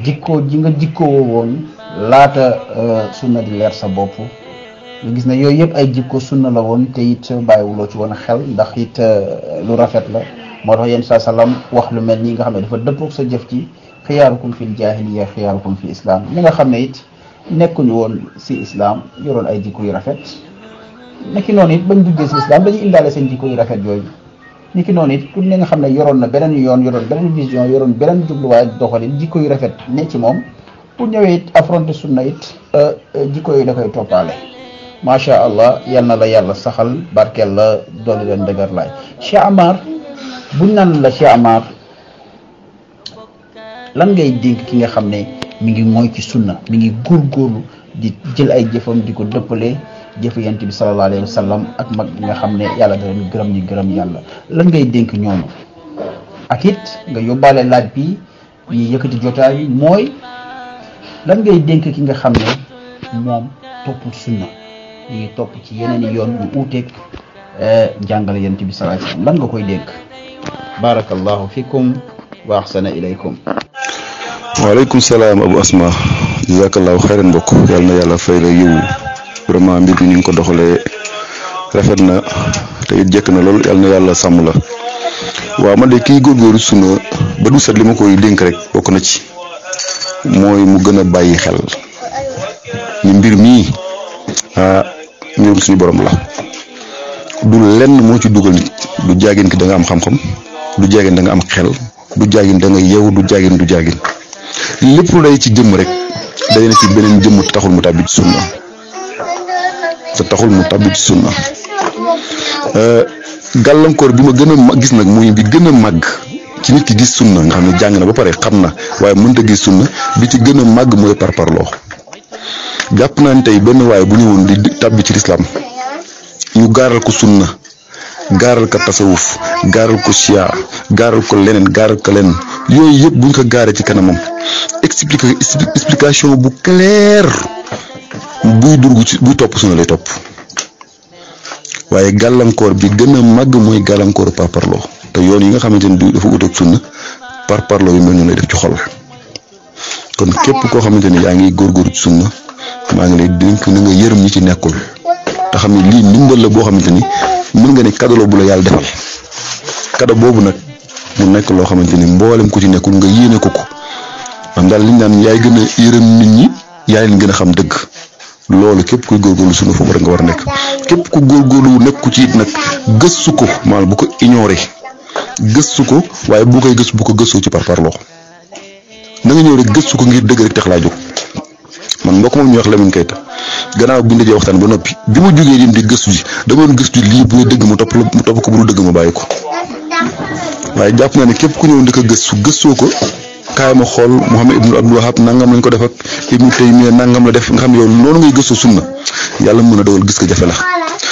[SPEAKER 4] jikko ji nga jikkoo woon laata sunna di leer sa bopp nga gis ne yooyu yëpp ay jikko sunna la woon te it bàyyiwuloo ci woon xel ndax it lu rafet la moo tax yéen saa salaam wax lu mel nii nga xam ne dafa dëppoog sa jëf ci xiyaarukum fil jaahiliya xiyaarukum fi islam ñi nga xam ne it nekkuñu woon si islam yoroon ay jikko yu rafet niki noonu it bañ duggee si islam dañuy indaale seen jikko yu rafet yooyu niki noonu it ku ne nga xam ne yoroon na beneen yoon yoroon beneen vision yoroon beneen jubluwaay doxalin jikko yu rafet ne ci moom bu ñëwee it affronter sunna it jikko yi da koy toppaale macha allah yal na la yàlla saxal barkeel la dolli leen dëgër laay Cheikh Amar buñ naan la Cheikh Amar lan ngay dénk ki nga xam ne mi ngi mooy ci sunna mi ngi góorgóorlu di jël ay jëfam di ko dëppale jëfu yonent bi sallallahu alayhi wa sallam ak mag nga xam ne yàlla da leen gërëm ñi gërëm yàlla lan ngay dénk ñooñu ak it nga yóbbaale laaj bi ñi yëkkati jotaay bi mooy lan ngay dénk ki nga xam ne moom toppul sunna ñu ngi topp ci yeneen i yoon yu uuteeg jàngale yonent bi sallallahu alayhi wa sallam lan nga koy dénk barakallahu fikum wa ahsana ilaykum.
[SPEAKER 5] waaleykum salaam Abu Asma jazakallahu xayran mbokk yàlla na yàlla fay la yiw vraiment mbir mi ni nga ko doxalee rafet na te it jekk na lool yàlla na yàlla sàmm la waaw man de kii góorgóorlu sunna ba du set li ma koy dénk rek bokk na ci mooy mu gën a bàyyi xel ni mbir mii mbirum suñu borom la du lenn moo ci dugal nit du jaagin ki da nga am xam-xam du jaagin da nga am xel du jaagin da nga yeewu du jaagin lépp lu day ci jëmm rek day na ci beneen jëmm te taxul mu tàbbi ci sunna gàllankoor bi ma gën a gis nag muy bi gën a màgg ci nit ki gis sunna nga xam ne jàng na ba pare xam na waaye mënta gis sunna bi ci gën a màgg mooy parparloo jàpp naa ne tey benn waaye bu ñëwoon di tàbbi ci lislaam ñu gaaral ko sunna gaaral ko tasawuf gaaral ko chia gaaral ko leneen yooyu yëpp buñ ko gaaree ci kanamam explication bu clair buy topp sunna lay topp waaye gàllankoor bi gën a màgg mooy gàllankooru parparloo te yoon yi nga xamante ni dafa ut ak sunna parparloo yu mel noonu lay def ci xol kon képp koo xamante ni yaa ngi góorgóorlu ci sunna maa ngi lay dénk na nga yërëm ñi ci nekkul te xam ne lii ndimbal la boo xamante ni mën nga ne cadeau bu la yàlla defal cadeau boobu nag mu nekk loo xamante ni mboolem ku ci nekkul nga yéene ko am daal liñ naan yaay gën a yërëm nit ñi yaa leen gën a xam dëgg loolu képp kuy góorgóorlu sunna foofu rek nga war a nekk képp ku góorgóorlu nekku ci it nag gëstu ko maanaam bu ko ignoré gëstu ko waaye bu koy gëstu bu ko gëstoo ci parparloo na nga ñëw rek gëstu ko ngir dëgg rek tax laa jóg man mbokk moom ñu wax Lamine Keita gannaaw bi ñu dajee waxtaan ba noppi bi ma jógee dem di gëstu ji dama doon gëstu lii bu dëgg mu topp ko bu dul dëgg ma bàyyi ko waaye jàpp naa ne képp ku ñëw ndëkk a gëstoo ko kaay ma xool Muhammad ibnu Abdul Wahab nangam lañ ko def ak Ibnu Taymiya nangam la def nga xam ne yow noonu ngay gëstoo sunna yàlla mën a dogal gis ko jafe la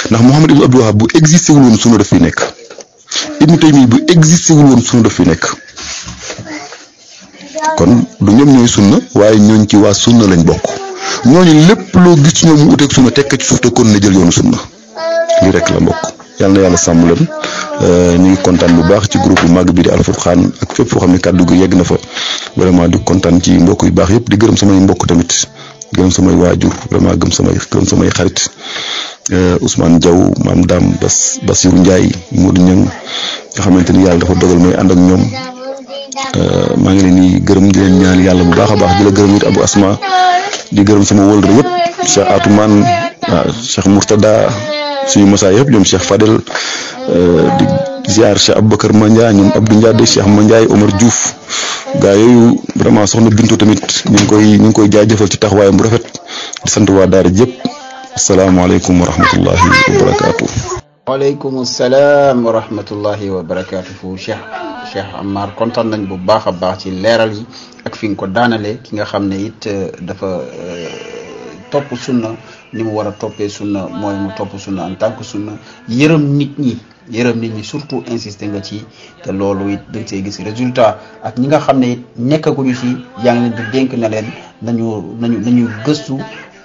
[SPEAKER 5] ndax Muhammad ibnu Abdul Wahab bu existé wul woon sunna daf fi nekk Ibnu Taymiya bu existé wul woon sunna daf fi nekk kon du ñoom ñooy sunna waaye ñooñ ci waa sunna lañ bokk ñooñu lépp loo gis ci ñoom mu uteeg sunna tekk ci suuf te kon na jël yoonu sunna lii rek la mbokk yàlla na yàlla sàmm leen ñu ngi kontaan bu baax ci groupe bu màgg bi di Al Furqan ak fépp foo xam ne kàddu gi yegg na fa vraiment di kontaan ci mbokk yu baax yëpp di gërëm samay mbokk tamit gërëm samay waajur vraiment gërëm samay xarit Ousmane Diaw Maam Dame Bassirou Ndiaye Modou Niang nga xamante ni yàlla dafa dogal may ànd ak ñoom maa ngi leen di gërëm di leen ñaan yàlla bu baax a baax di la gërëm it Abou Asma di gërëm sama wóolre yëpp Cheikh Atoumane Cheikh Mourtada suñu mosaa yëpp ñoom Cheikh Fadel di ziar Cheikh Aboubacar Mandia ñoom Abdou Ndiade Cheikh Mandiaye Omar Diouf gaa yooyu vraiment soxna Bintu tamit ñu ngi koy jaajëfal ci taxawaayam bu rafet di sant waa daara jëpp asalaamaaleykum wa rahmatullahi wa barakaatu.
[SPEAKER 4] waaleykum salaam wa rahmatullahi wa barakaatuhu Cheikh Ammar kontaan nañ bu baax a baax ci leeral yi ak fi nga ko daanale ki nga xam ne it dafa topp sunna ni mu war a toppee sunna mooy mu topp sunna en tant que sunna yërëm nit ñi surtout insister nga ci te loolu it dañ see gis résultat ak ñi nga xam ne it nekkaguñu ci yaa ngi leen di dénk na leen nañu gëstu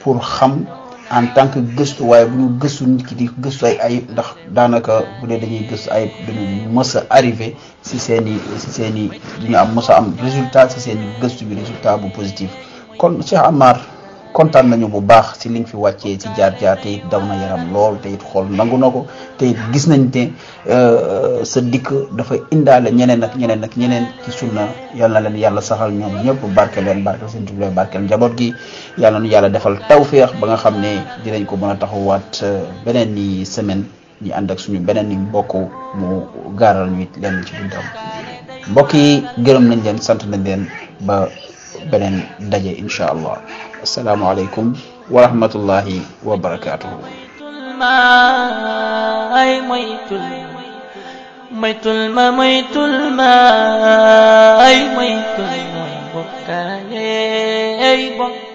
[SPEAKER 4] pour xam en tant que gëstu waaye bu ñu gëstu nit ki di gëstu ay ayib ndax daanaka bu dee dañuy gëstu ayib dañu mës a arrivé si seen i duñu am mës a am résultat si seen i gëstu bi résultat bu positif kon Cheikh Ammar kontaan nañu bu baax si li nga fi wàccee ci jaar-jaar te it daw na yaram lool te it xool nangu na ko te it gis nañ te sa dikk dafa indaale ñeneen ci sunna yàlla na leen yàlla saxal ñoom ñëpp barkeel seen jublee barkeel njaboot gi yàlla nu yàlla defal tawféex ba nga xam ne dinañ ko mën a taxawaat beneen ni semaine ñu ànd ak suñu beneen ni mbokk mu gaaral ñu it leen ci dundam mbokk yi gërëm nañ leen sant nañ leen ba beneen daje incha allah assalaamu aleykum wa rahmatullahi wa barakatuhu
[SPEAKER 6] ay moytul ma ay moytul bokkaale ay bokk